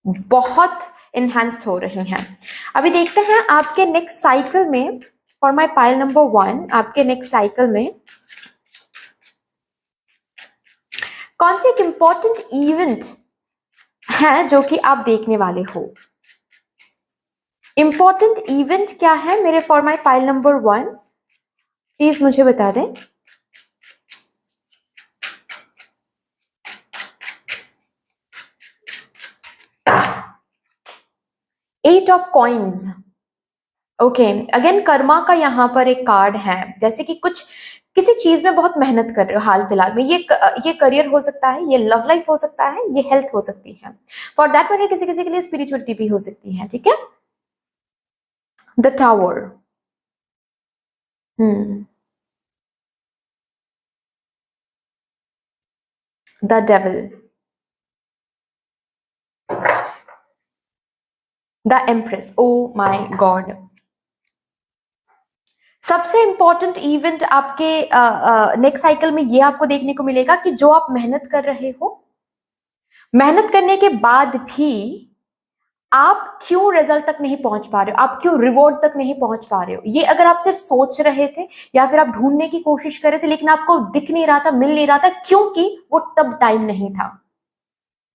बहुत इनहेंस्ड हो रही हैं। अभी देखते हैं आपके नेक्स्ट साइकिल में, फॉर माय पाइल नंबर 1, आपके नेक्स्ट साइकिल में कौन सी एक इंपॉर्टेंट इवेंट है जो कि आप देखने वाले हो। इंपॉर्टेंट इवेंट क्या है मेरे for my pile number 1, please मुझे बता दें। Eight of coins. Okay, again karma का यहाँ पर एक कार्ड है, जैसे कि कुछ किसी चीज में बहुत मेहनत कर रहे हो हाल फिलहाल में। ये करियर हो सकता है, ये लव लाइफ हो सकता है, ये हेल्थ हो सकती है, फॉर दैट मैटर किसी किसी के लिए स्पिरिचुअलिटी भी हो सकती है। ठीक है, the tower. The devil, the empress. O my God, सबसे इंपॉर्टेंट इवेंट आपके नेक्स्ट साइकिल में ये आपको देखने को मिलेगा कि जो आप मेहनत कर रहे हो, मेहनत करने के बाद भी आप क्यों रिजल्ट तक नहीं पहुंच पा रहे हो, आप क्यों रिवॉर्ड तक नहीं पहुंच पा रहे हो। ये अगर आप सिर्फ सोच रहे थे या फिर आप ढूंढने की कोशिश कर रहे थे लेकिन आपको दिख नहीं रहा था, मिल नहीं रहा था, क्योंकि वो तब टाइम नहीं था।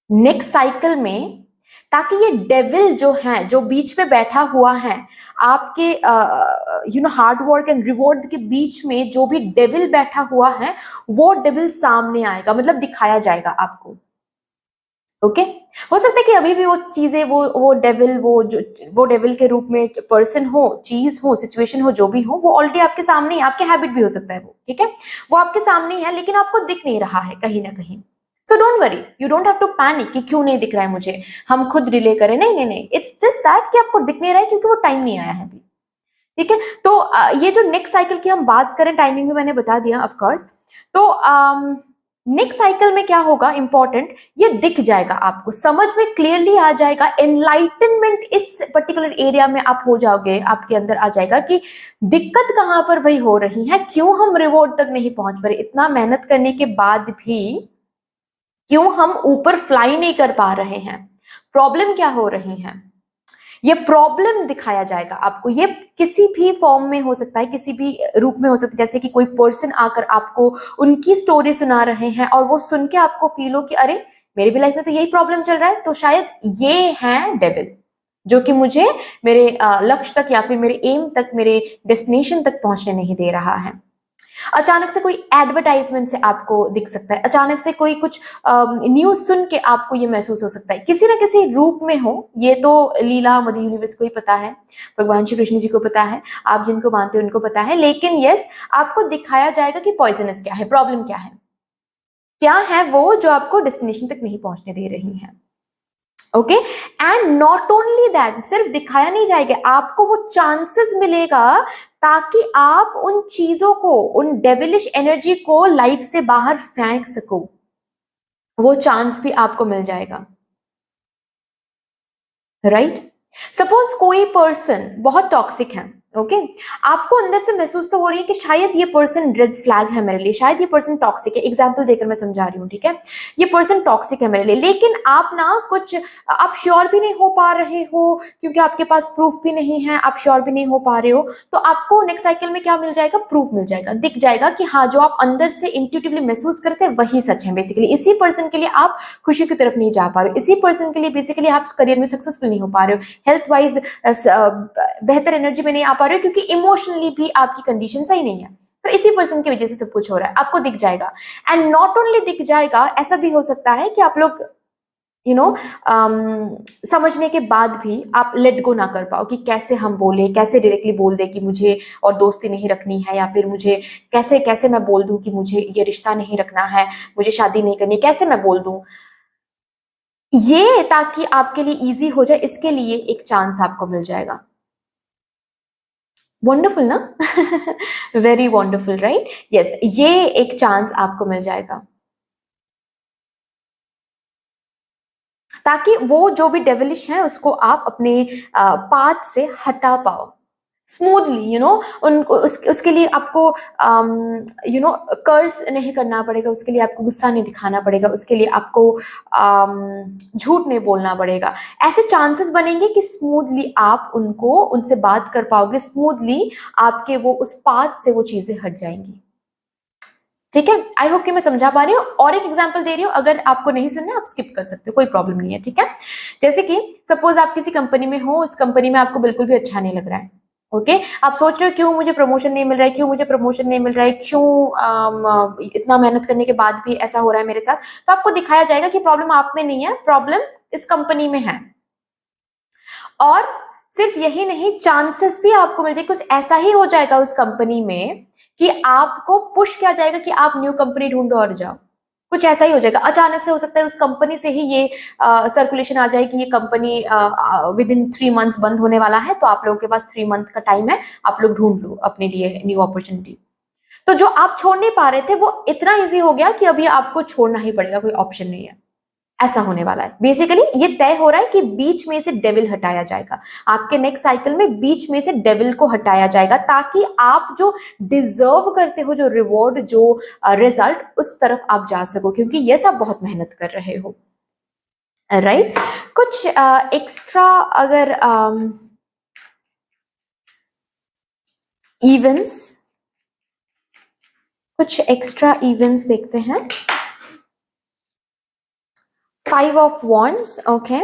नेक्स्ट साइकिल में, ताकि ये डेविल जो है, जो बीच में बैठा हुआ है आपके हार्ड वर्क एंड रिवॉर्ड के बीच में, जो भी डेविल बैठा हुआ है वो डेविल सामने आएगा, मतलब दिखाया जाएगा आपको। ओके हो सकता है कि अभी भी वो चीजें वो डेविल वो डेविल के रूप में पर्सन हो, चीज हो, सिचुएशन हो, जो भी हो, वो ऑलरेडी आपके सामने ही, आपके हैबिट भी हो सकता है वो, ठीक है, वो आपके सामने ही है लेकिन आपको दिख नहीं रहा है कहीं ना कहीं। So don't worry, you don't have to panic कि क्यों नहीं दिख रहा है मुझे, हम खुद रिले करें, नहीं नहीं नहीं, इट्स जस्ट दैट कि आपको दिख नहीं रहा है क्योंकि वो टाइम नहीं आया है अभी, ठीक है। तो ये जो नेक्स्ट साइकिल की हम बात करें, टाइमिंग भी मैंने बता दिया ऑफ कोर्स। तो नेक्स्ट साइकिल में क्या होगा इंपॉर्टेंट, ये दिख जाएगा आपको, समझ में क्लियरली आ जाएगा, एनलाइटनमेंट इस पर्टिकुलर एरिया में आप हो जाओगे, आपके अंदर आ जाएगा कि दिक्कत कहां पर भाई हो रही है, क्यों हम रिवॉर्ड तक नहीं पहुंच पा रहे, इतना मेहनत करने के बाद भी क्यों हम ऊपर फ्लाई नहीं कर पा रहे हैं, प्रॉब्लम क्या हो रही है, ये प्रॉब्लम दिखाया जाएगा आपको। ये किसी भी फॉर्म में हो सकता है, किसी भी रूप में हो सकता है, जैसे कि कोई पर्सन आकर आपको उनकी स्टोरी सुना रहे हैं और वो सुन के आपको फील हो कि अरे मेरी भी लाइफ में तो यही प्रॉब्लम चल रहा है, तो शायद ये है डेविल जो कि मुझे मेरे लक्ष्य तक या फिर मेरे एम तक, मेरे डेस्टिनेशन तक पहुंचने नहीं दे रहा है। अचानक से कोई एडवर्टाइजमेंट से आपको दिख सकता है, अचानक से कोई कुछ न्यूज सुन के आपको ये महसूस हो सकता है, किसी ना किसी रूप में हो, ये तो लीला मध्य यूनिवर्स को ही पता है, भगवान श्री कृष्ण जी को पता है, आप जिनको मानते हो उनको पता है, लेकिन यस आपको दिखाया जाएगा कि पॉइजनस क्या है, प्रॉब्लम क्या है वो जो आपको डेस्टिनेशन तक नहीं पहुंचने दे रही है। Okay, and not only that, सिर्फ दिखाया नहीं जाएगा, आपको वो चांसेस मिलेगा ताकि आप उन चीजों को, उन डेविलिश एनर्जी को लाइफ से बाहर फेंक सको, वो चांस भी आपको मिल जाएगा, राइट। सपोज कोई पर्सन बहुत टॉक्सिक है, ओके, आपको अंदर से महसूस तो हो रही है कि शायद ये पर्सन रेड फ्लैग है मेरे लिए, शायद ये पर्सन टॉक्सिक है, एग्जाम्पल देकर मैं समझा रही हूँ, ठीक है, ये पर्सन टॉक्सिक है मेरे लिए, लेकिन आप ना कुछ, आप श्योर भी नहीं हो पा रहे हो क्योंकि आपके पास प्रूफ भी नहीं है, आप श्योर भी नहीं हो पा रहे हो, तो आपको नेक्स्ट साइकिल में क्या मिल जाएगा, प्रूफ मिल जाएगा, दिख जाएगा कि हाँ जो आप अंदर से इंट्यूटिवली महसूस करते हैं वही सच है, बेसिकली इसी पर्सन के लिए आप खुशी की तरफ नहीं जा पा रहे हो, इसी पर्सन के लिए बेसिकली आप करियर में सक्सेसफुल नहीं हो पा रहे हो, हेल्थ वाइज बेहतर एनर्जी में नहीं आ पा रहे हो क्योंकि इमोशनली भी आपकी कंडीशन सही नहीं है, तो इसी पर्सन की वजह से सब कुछ हो रहा है, आपको दिख जाएगा। एंड नॉट ओनली दिख जाएगा, ऐसा भी हो सकता है कि आप लोग यू नो समझने के बाद भी आप लेट गो ना कर पाओ कि कैसे हम बोले, कैसे डायरेक्टली बोल दे कि मुझे और दोस्ती नहीं रखनी है, या फिर मुझे कैसे कैसे मैं बोल दूं कि मुझे ये रिश्ता नहीं रखना है, मुझे शादी नहीं करनी, कैसे मैं बोल दूं, ये ताकि आपके लिए इजी हो जाए, इसके लिए एक चांस आपको मिल जाएगा। वंडरफुल ना वेरी वंडरफुल, राइट, यस, ये एक चांस आपको मिल जाएगा ताकि वो जो भी डेविलिश है उसको आप अपने पाथ से हटा पाओ स्मूथली, उनको उसके लिए आपको कर्स नहीं करना पड़ेगा, उसके लिए आपको गुस्सा नहीं दिखाना पड़ेगा, उसके लिए आपको झूठ नहीं बोलना पड़ेगा, ऐसे चांसेस बनेंगे कि स्मूथली आप उनको, उनसे बात कर पाओगे स्मूथली, आपके वो उस पाथ से वो चीजें हट जाएंगी, ठीक है। आई होप कि मैं समझा पा रही हूँ, और एक एग्जांपल दे रही हूँ, अगर आपको नहीं सुनना आप स्किप कर सकते हो, कोई प्रॉब्लम नहीं है, ठीक है। जैसे कि सपोज आप किसी कंपनी में हो, उस कंपनी में आपको बिल्कुल भी अच्छा नहीं लग रहा है, ओके, आप सोच रहे हो क्यों मुझे प्रमोशन नहीं मिल रहा है, क्यों मुझे प्रमोशन नहीं मिल रहा है, क्यों इतना मेहनत करने के बाद भी ऐसा हो रहा है मेरे साथ, तो आपको दिखाया जाएगा कि प्रॉब्लम आप में नहीं है, प्रॉब्लम इस कंपनी में है, और सिर्फ यही नहीं, चांसेस भी आपको मिल जाए, कुछ ऐसा ही हो जाएगा उस कंपनी में कि आपको पुश किया जाएगा कि आप न्यू कंपनी ढूंढो और जाओ, कुछ ऐसा ही हो जाएगा, अचानक से हो सकता है उस कंपनी से ही ये सर्कुलेशन आ जाए कि ये कंपनी विद इन 3 मंथ्स बंद होने वाला है, तो आप लोगों के पास 3 मंथ का टाइम है, आप लोग ढूंढ लो अपने लिए न्यू अपॉर्चुनिटी, तो जो आप छोड़ नहीं पा रहे थे वो इतना इजी हो गया कि अभी आपको छोड़ना ही पड़ेगा, कोई ऑप्शन नहीं है, ऐसा होने वाला है, बेसिकली ये तय हो रहा है कि बीच में से डेविल हटाया जाएगा, आपके नेक्स्ट साइकिल में बीच में से डेविल को हटाया जाएगा ताकि आप जो डिजर्व करते हो, जो रिवॉर्ड, जो रिजल्ट, उस तरफ आप जा सको, क्योंकि ये सब बहुत मेहनत कर रहे हो, राइट। कुछ एक्स्ट्रा अगर इवेंट्स, कुछ एक्स्ट्रा इवेंट्स देखते हैं, 5 of Wands, ओके,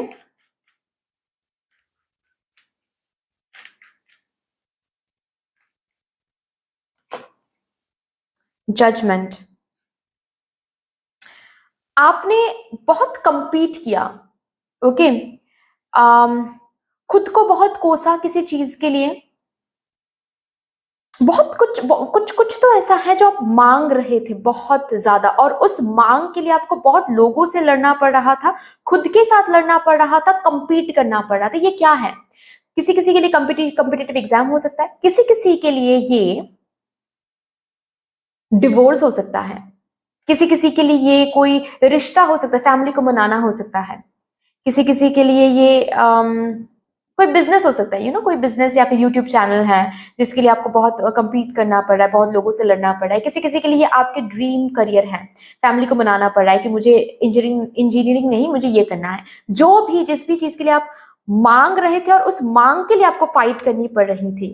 जजमेंट, आपने बहुत compete किया, ओके, खुद को बहुत कोसा किसी चीज के लिए, बहुत कुछ कुछ तो ऐसा है जो आप मांग रहे थे बहुत ज्यादा, और उस मांग के लिए आपको बहुत लोगों से लड़ना पड़ रहा था, खुद के साथ लड़ना पड़ रहा था, compete करना पड़ रहा था। ये क्या है? किसी किसी के लिए कॉम्पिटिटिव एग्जाम हो सकता है, किसी किसी के लिए ये डिवोर्स हो सकता है, किसी किसी के लिए ये कोई रिश्ता हो सकता है, फैमिली को मनाना हो सकता है, किसी किसी के लिए ये कोई बिजनेस हो सकता है, कोई बिजनेस या फिर यूट्यूब चैनल है जिसके लिए आपको बहुत compete करना पड़ रहा है, बहुत लोगों से लड़ना पड़ रहा है। किसी किसी के लिए आपके ड्रीम करियर है, फैमिली को मनाना पड़ रहा है कि मुझे इंजीनियरिंग नहीं, मुझे ये करना है। जो भी जिस भी चीज के लिए आप मांग रहे थे और उस मांग के लिए आपको फाइट करनी पड़ रही थी,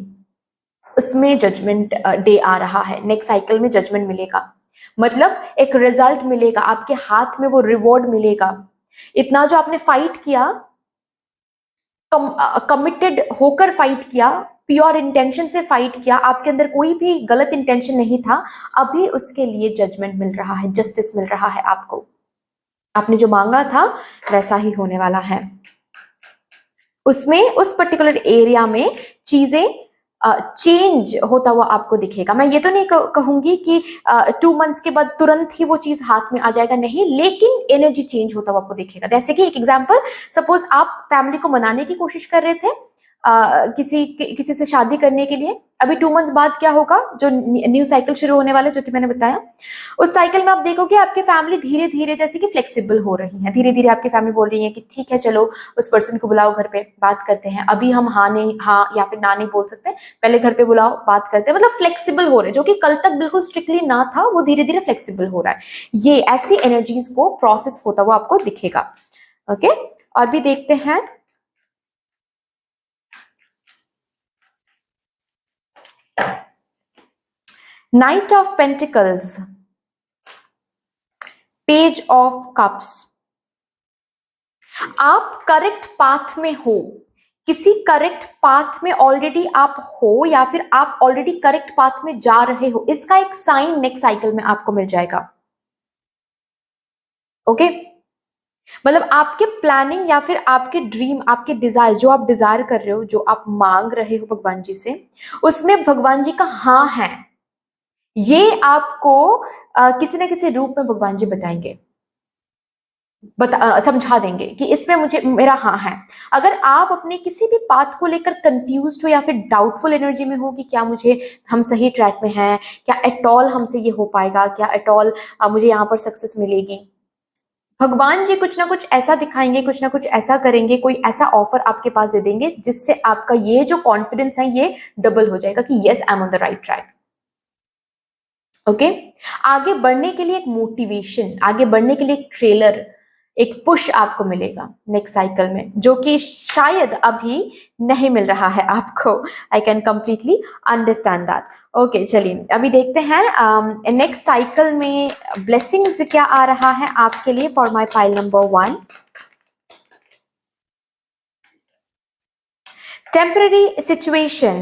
उसमें जजमेंट डे आ रहा है। नेक्स्ट साइकिल में जजमेंट मिलेगा, मतलब एक रिजल्ट मिलेगा, आपके हाथ में वो रिवॉर्ड मिलेगा। इतना जो आपने फाइट किया, कमिटेड होकर फाइट किया, प्योर इंटेंशन से फाइट किया, आपके अंदर कोई भी गलत इंटेंशन नहीं था, अभी उसके लिए जजमेंट मिल रहा है, जस्टिस मिल रहा है आपको। आपने जो मांगा था वैसा ही होने वाला है। उसमें उस पर्टिकुलर एरिया में चीजें चेंज होता हुआ आपको दिखेगा। मैं ये तो नहीं कहूंगी कि 2 मंथ्स के बाद तुरंत ही वो चीज हाथ में आ जाएगा, नहीं, लेकिन एनर्जी चेंज होता हुआ आपको दिखेगा। जैसे कि एक एग्जांपल, सपोज आप फैमिली को मनाने की कोशिश कर रहे थे किसी से शादी करने के लिए, अभी 2 मंथ्स बाद क्या होगा, जो न्यू साइकिल शुरू होने वाला है, जो कि मैंने बताया, उस साइकिल में आप देखोगे आपकी फैमिली धीरे धीरे जैसे कि फ्लेक्सिबल हो रही है, धीरे धीरे आपकी फैमिली बोल रही है कि ठीक है, चलो उस पर्सन को बुलाओ, घर पे बात करते हैं, अभी हम हाँ नहीं, हाँ या फिर ना नहीं बोल सकते, पहले घर पे बुलाओ, बात करते हैं, मतलब फ्लेक्सिबल हो रहे, जो कि कल तक बिल्कुल स्ट्रिक्टली ना था, वो धीरे धीरे फ्लेक्सिबल हो रहा है। ये ऐसी एनर्जीज को प्रोसेस होता हुआ आपको दिखेगा। ओके, और भी देखते हैं। Night of pentacles, page of cups, आप करेक्ट पाथ में हो, किसी करेक्ट पाथ में ऑलरेडी आप हो, या फिर आप ऑलरेडी करेक्ट पाथ में जा रहे हो, इसका एक साइन नेक्स्ट साइकिल में आपको मिल जाएगा। ओके, मतलब आपके प्लानिंग या फिर आपके ड्रीम, आपके डिजायर, जो आप डिजायर कर रहे हो, जो आप मांग रहे हो भगवान जी से, उसमें भगवान जी का हाँ है, ये आपको किसी न किसी रूप में भगवान जी बताएंगे, समझा देंगे कि इसमें मुझे मेरा हाँ है। अगर आप अपने किसी भी बात को लेकर कंफ्यूज हो या फिर डाउटफुल एनर्जी में हो कि क्या मुझे, हम सही ट्रैक में हैं क्या, एट ऑल हमसे ये हो पाएगा क्या, एट ऑल मुझे यहाँ पर सक्सेस मिलेगी, भगवान जी कुछ ना कुछ ऐसा दिखाएंगे, कुछ ना कुछ ऐसा करेंगे, कोई ऐसा ऑफर आपके पास दे देंगे जिससे आपका ये जो कॉन्फिडेंस है ये डबल हो जाएगा कि yes, I am on the right track. Okay, आगे बढ़ने के लिए एक मोटिवेशन, आगे बढ़ने के लिए एक ट्रेलर, एक पुश आपको मिलेगा नेक्स्ट साइकिल में, जो कि शायद अभी नहीं मिल रहा है आपको। आई can completely understand that. Okay, चलिए अभी देखते हैं नेक्स्ट साइकिल में ब्लेसिंग्स क्या आ रहा है आपके लिए for my pile number 1। Temporary situation,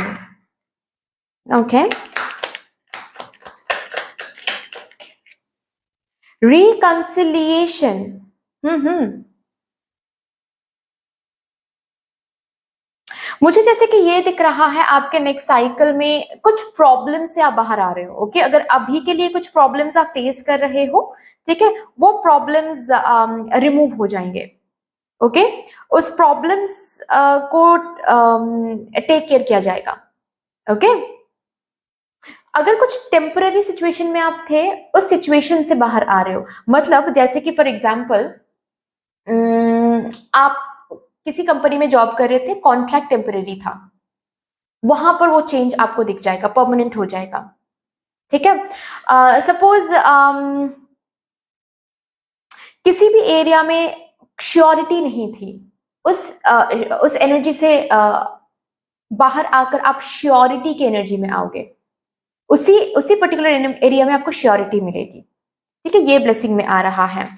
okay, reconciliation, मुझे जैसे कि ये दिख रहा है आपके नेक्स्ट साइकिल में कुछ प्रॉब्लम से आप बाहर आ रहे हो। ओके, अगर अभी के लिए कुछ प्रॉब्लम्स आप फेस कर रहे हो, ठीक है, वो प्रॉब्लम्स रिमूव हो जाएंगे। ओके, उस प्रॉब्लम्स को टेक केयर किया जाएगा। ओके, अगर कुछ टेम्पररी सिचुएशन में आप थे, उस सिचुएशन से बाहर आ रहे हो, मतलब जैसे कि फॉर एग्जाम्पल आप किसी कंपनी में जॉब कर रहे थे, कॉन्ट्रैक्ट टेम्पररी था, वहां पर वो चेंज आपको दिख जाएगा, परमानेंट हो जाएगा। ठीक है, सपोज किसी भी एरिया में श्योरिटी नहीं थी, उस एनर्जी से बाहर आकर आप श्योरिटी की एनर्जी में आओगे, उसी उसी पर्टिकुलर एरिया में आपको श्योरिटी मिलेगी। ठीक है, ये ब्लेसिंग में आ रहा है।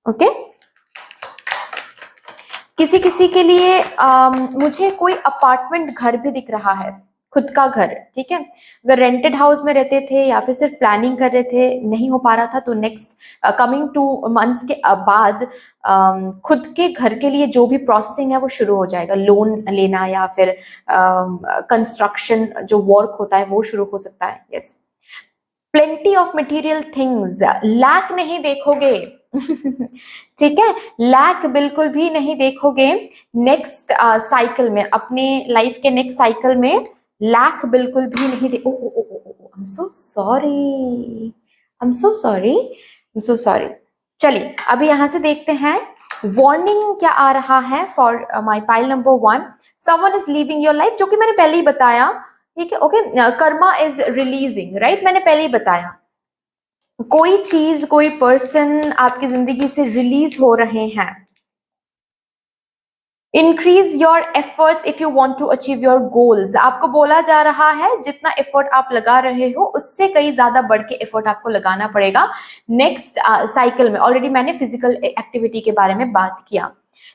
ओके, किसी किसी के लिए मुझे कोई अपार्टमेंट घर भी दिख रहा है, खुद का घर, ठीक है। अगर रेंटेड हाउस में रहते थे या फिर सिर्फ प्लानिंग कर रहे थे, नहीं हो पा रहा था, तो नेक्स्ट कमिंग 2 मंथ्स के बाद खुद के घर के लिए जो भी प्रोसेसिंग है वो शुरू हो जाएगा। लोन लेना या फिर कंस्ट्रक्शन जो वर्क होता है वो शुरू हो सकता है। Yes, plenty of material things, lack नहीं देखोगे। ठीक है, लैक बिल्कुल भी नहीं देखोगे नेक्स्ट साइकिल में, अपने लाइफ के नेक्स्ट साइकिल में लैक बिल्कुल भी नहीं दे। Oh I am so sorry, I am so sorry, I am so sorry. चलिए अभी यहां से देखते हैं वार्निंग क्या आ रहा है for my pile number 1। Someone is leaving your life, जो कि मैंने पहले ही बताया, ठीक है। Okay, Karma is releasing, right, मैंने पहले ही बताया। कोई चीज, कोई पर्सन आपकी जिंदगी से रिलीज हो रहे हैं। Increase your efforts if you want to achieve your goals. आपको बोला जा रहा है जितना एफर्ट आप लगा रहे हो उससे कई ज्यादा बढ़ के एफर्ट आपको लगाना पड़ेगा नेक्स्ट साइकिल में। ऑलरेडी मैंने फिजिकल एक्टिविटी के बारे में बात किया,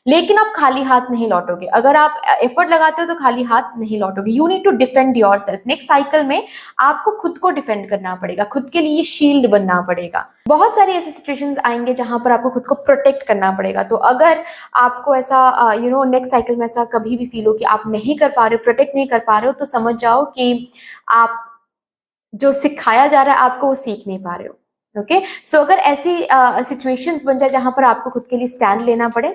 लेकिन आप खाली हाथ नहीं लौटोगे। अगर आप एफर्ट लगाते हो तो खाली हाथ नहीं लौटोगे। You need to defend yourself. Next cycle में आपको खुद को डिफेंड करना पड़ेगा, खुद के लिए शील्ड बनना पड़ेगा। बहुत सारे ऐसे सिचुएशंस आएंगे जहां पर आपको खुद को प्रोटेक्ट करना पड़ेगा। तो अगर आपको ऐसा नेक्स्ट साइकिल में ऐसा कभी भी फील हो कि आप नहीं कर पा रहे हो, प्रोटेक्ट नहीं कर पा रहे हो, तो समझ जाओ कि आप जो सिखाया जा रहा है आपको वो सीख नहीं पा रहे हो। ओके, सो अगर ऐसी सिचुएशंस बन जाए जहां पर आपको खुद के लिए स्टैंड लेना पड़े,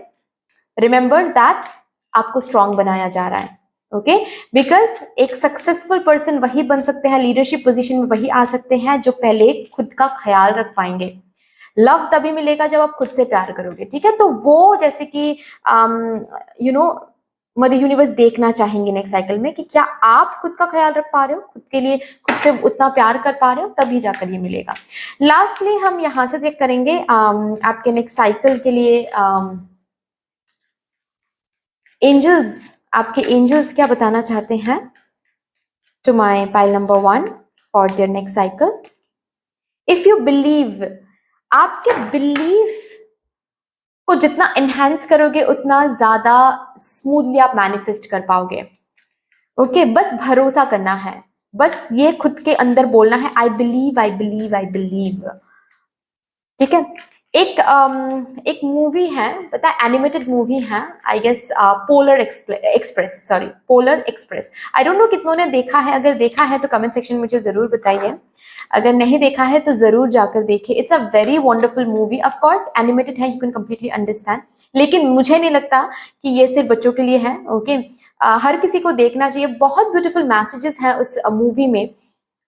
रिमेंबर दैट आपको स्ट्रांग बनाया जा रहा है। ओके, बिकॉज एक सक्सेसफुल पर्सन वही बन सकते हैं, लीडरशिप पोजीशन में वही आ सकते हैं जो पहले खुद का ख्याल रख पाएंगे। लव तभी मिलेगा जब आप खुद से प्यार करोगे, ठीक है। तो वो जैसे कि मदर यूनिवर्स देखना चाहेंगे नेक्स्ट साइकिल में कि क्या आप खुद का ख्याल रख पा रहे हो, खुद के लिए खुद से उतना प्यार कर पा रहे हो, तभी जाकर ये मिलेगा। लास्टली हम यहां से चेक करेंगे आपके नेक्स्ट साइकिल के लिए एंजल्स, आपके एंजल्स क्या बताना चाहते हैं to my pile number 1 for their next cycle. If you believe, आपके बिलीफ को जितना एनहांस करोगे उतना ज्यादा स्मूथली आप मैनिफेस्ट कर पाओगे। ओके, बस भरोसा करना है, बस ये खुद के अंदर बोलना है, I believe, I believe, I believe. ठीक है, एक मूवी है, पता है, एनिमेटेड मूवी है, I guess Polar Express, sorry Polar Express. I don't know कितनों ने देखा है, अगर देखा है तो कमेंट सेक्शन में मुझे जरूर बताइए, अगर नहीं देखा है तो जरूर जाकर देखिए। It's a very wonderful movie. Of course animated है, यू कैन कंप्लीटली अंडरस्टैंड, लेकिन मुझे नहीं लगता कि ये सिर्फ बच्चों के लिए है। ओके, हर किसी को देखना चाहिए। बहुत ब्यूटीफुल मैसेजेस हैं उस मूवी में।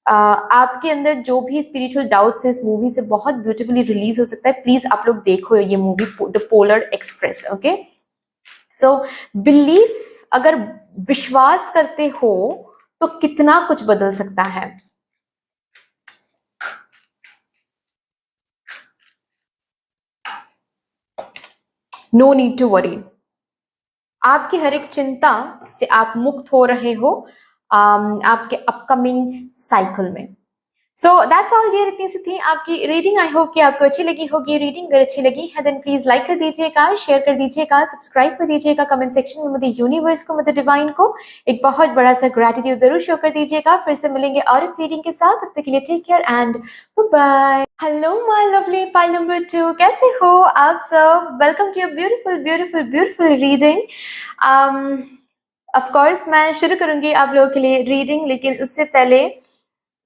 आपके अंदर जो भी स्पिरिचुअल डाउट्स हैं इस मूवी से बहुत ब्यूटीफुली रिलीज हो सकता है। प्लीज आप लोग देखो ये movie, the polar express. Okay, so belief, अगर विश्वास करते हो तो कितना कुछ बदल सकता है। नो नीड टू वरी, आपकी हर एक चिंता से आप मुक्त हो रहे हो आपके अपकमिंग साइकिल में। सो दैट्स ऑल डियर, इतनी सी थी आपकी रीडिंग। आई होप कि आपको अच्छी लगी होगी रीडिंग। अगर अच्छी लगी है देन प्लीज लाइक कर दीजिएगा, शेयर कर दीजिएगा, सब्सक्राइब कर दीजिएगा, कमेंट सेक्शन में मदर यूनिवर्स को, मदर डिवाइन को एक बहुत बड़ा सा ग्रेटिट्यूड जरूर शो कर दीजिएगा। फिर से मिलेंगे और एक रीडिंग के साथ, तब तक के लिए take care and bye. Hello my lovely pile number 2, कैसे हो आप सब? Welcome to your beautiful beautiful beautiful reading. Of course मैं शुरू करूंगी आप लोगों के लिए रीडिंग, लेकिन उससे पहले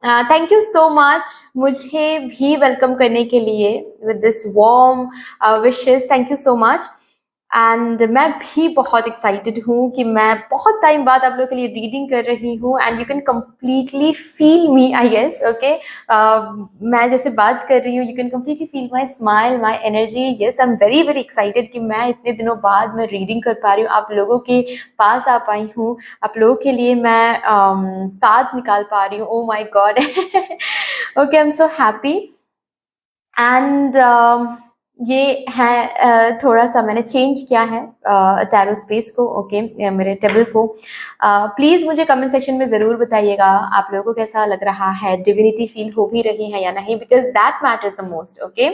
थैंक यू सो मच मुझे भी वेलकम करने के लिए with this warm wishes. Thank you so much. And मैं भी बहुत एक्साइटेड हूँ कि मैं बहुत टाइम बाद आप लोगों के लिए रीडिंग कर रही हूँ and you can completely feel me, I guess. Okay, मैं जैसे बात कर रही हूँ you can completely feel my smile, my energy. Yes, I am very very excited कि मैं इतने दिनों बाद मैं रीडिंग कर पा रही हूँ, आप लोगों के पास आ पाई हूँ, आप लोगों के लिए मैं कार्ड्स निकाल पा रही हूँ। Oh my god, okay, I am so happy. And ये है थोड़ा सा मैंने चेंज किया है टैरो स्पेस को, ओके, मेरे टेबल को। प्लीज़ मुझे कमेंट सेक्शन में ज़रूर बताइएगा आप लोगों को कैसा लग रहा है, डिविनिटी फील हो भी रही है या नहीं, because that matters the most. Okay,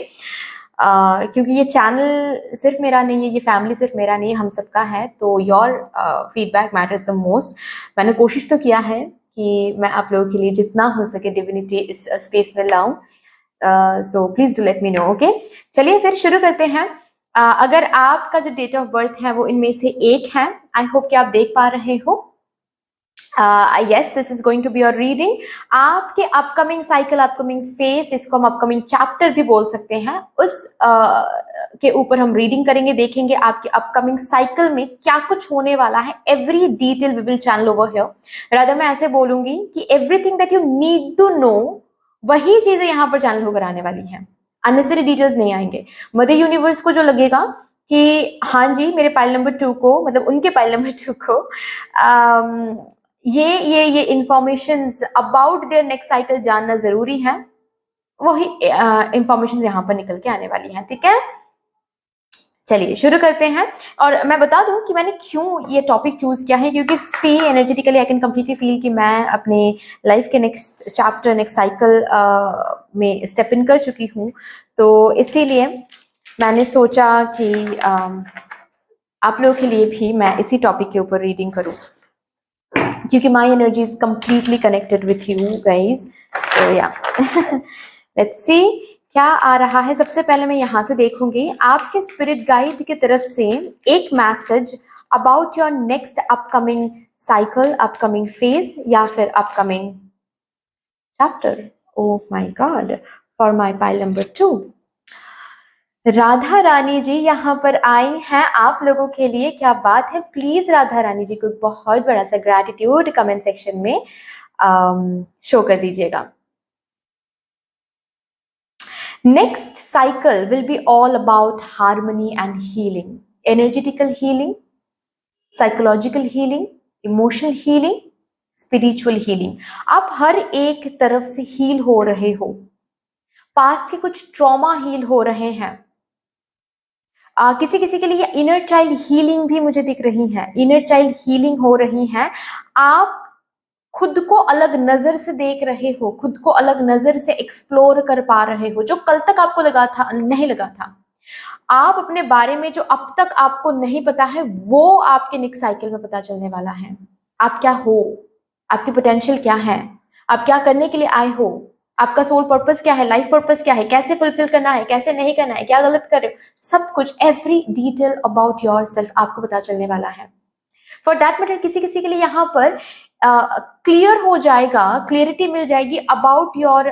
क्योंकि ये चैनल सिर्फ मेरा नहीं है, ये फैमिली सिर्फ मेरा नहीं है, हम सबका है, तो your feedback matters the most. मैंने कोशिश तो किया है कि मैं आप लोगों के लिए जितना हो सके डिविनिटी इस स्पेस में लाऊं। So please do let me know. Okay, चलिए फिर शुरू करते हैं। अगर आपका जो डेट ऑफ बर्थ है वो इनमें से एक है, आई होप कि आप देख पा रहे हो। yes, this is going to be your reading। आपके अपकमिंग साइकिल, अपकमिंग फेज, जिसको हम अपकमिंग चैप्टर भी बोल सकते हैं, उस के ऊपर हम रीडिंग करेंगे, देखेंगे आपके अपकमिंग साइकिल में क्या कुछ होने वाला है। Every detail we will channel over here. Rather मैं ऐसे बोलूंगी कि everything that you need to know, वही चीजें यहाँ पर चैनल होकर आने वाली हैं। अननेसेसरी डिटेल्स नहीं आएंगे। मदर यूनिवर्स को जो लगेगा कि हाँ जी मेरे पाइल नंबर 2 को, मतलब उनके पाइल नंबर 2 को ये informations about their next cycle जानना जरूरी है, वही इंफॉर्मेशन यहाँ पर निकल के आने वाली हैं। ठीक है, चलिए शुरू करते हैं। और मैं बता दूं कि मैंने क्यों ये टॉपिक चूज किया है, क्योंकि see energetically I can completely feel कि मैं अपने लाइफ के नेक्स्ट चैप्टर, नेक्स्ट साइकिल में स्टेप इन कर चुकी हूँ। तो इसीलिए मैंने सोचा कि आप लोगों के लिए भी मैं इसी टॉपिक के ऊपर रीडिंग करूं, क्योंकि my energy is completely connected with you guys. So या लेट्स सी क्या आ रहा है। सबसे पहले मैं यहाँ से देखूंगी आपके स्पिरिट गाइड की तरफ से एक message about your next upcoming cycle, upcoming phase या फिर upcoming chapter. Oh my god, for my pile number 2 Radha Rani ji यहाँ पर आई हैं आप लोगों के लिए। क्या बात है, प्लीज राधा रानी जी को बहुत बड़ा सा ग्रैटिट्यूड कमेंट सेक्शन में शो कर दीजिएगा। Next cycle will be all about harmony and healing, energetical healing, psychological healing, emotional healing, spiritual healing. आप हर एक तरफ से हील हो रहे हो। पास्ट के कुछ ट्रॉमा हील हो रहे हैं। किसी किसी के लिए इनर चाइल्ड हीलिंग भी मुझे दिख रही है, इनर चाइल्ड हीलिंग हो रही है। आप खुद को अलग नजर से देख रहे हो, खुद को अलग नजर से एक्सप्लोर कर पा रहे हो, जो कल तक आपको लगा था नहीं लगा था। आप अपने बारे में जो अब तक आपको नहीं पता है वो आपके नेक्स्ट साइकिल में पता चलने वाला है। आप क्या हो, आपकी पोटेंशियल क्या है, आप क्या करने के लिए आए हो, आपका सोल पर्पस क्या है, लाइफ पर्पस क्या है, कैसे फुलफिल करना है, कैसे नहीं करना है, क्या गलत कर रहे हो, सब कुछ every detail about your self आपको पता चलने वाला है। फॉर दैट मैटर किसी किसी के लिए यहाँ पर क्लियर हो जाएगा, क्लियरिटी मिल जाएगी about your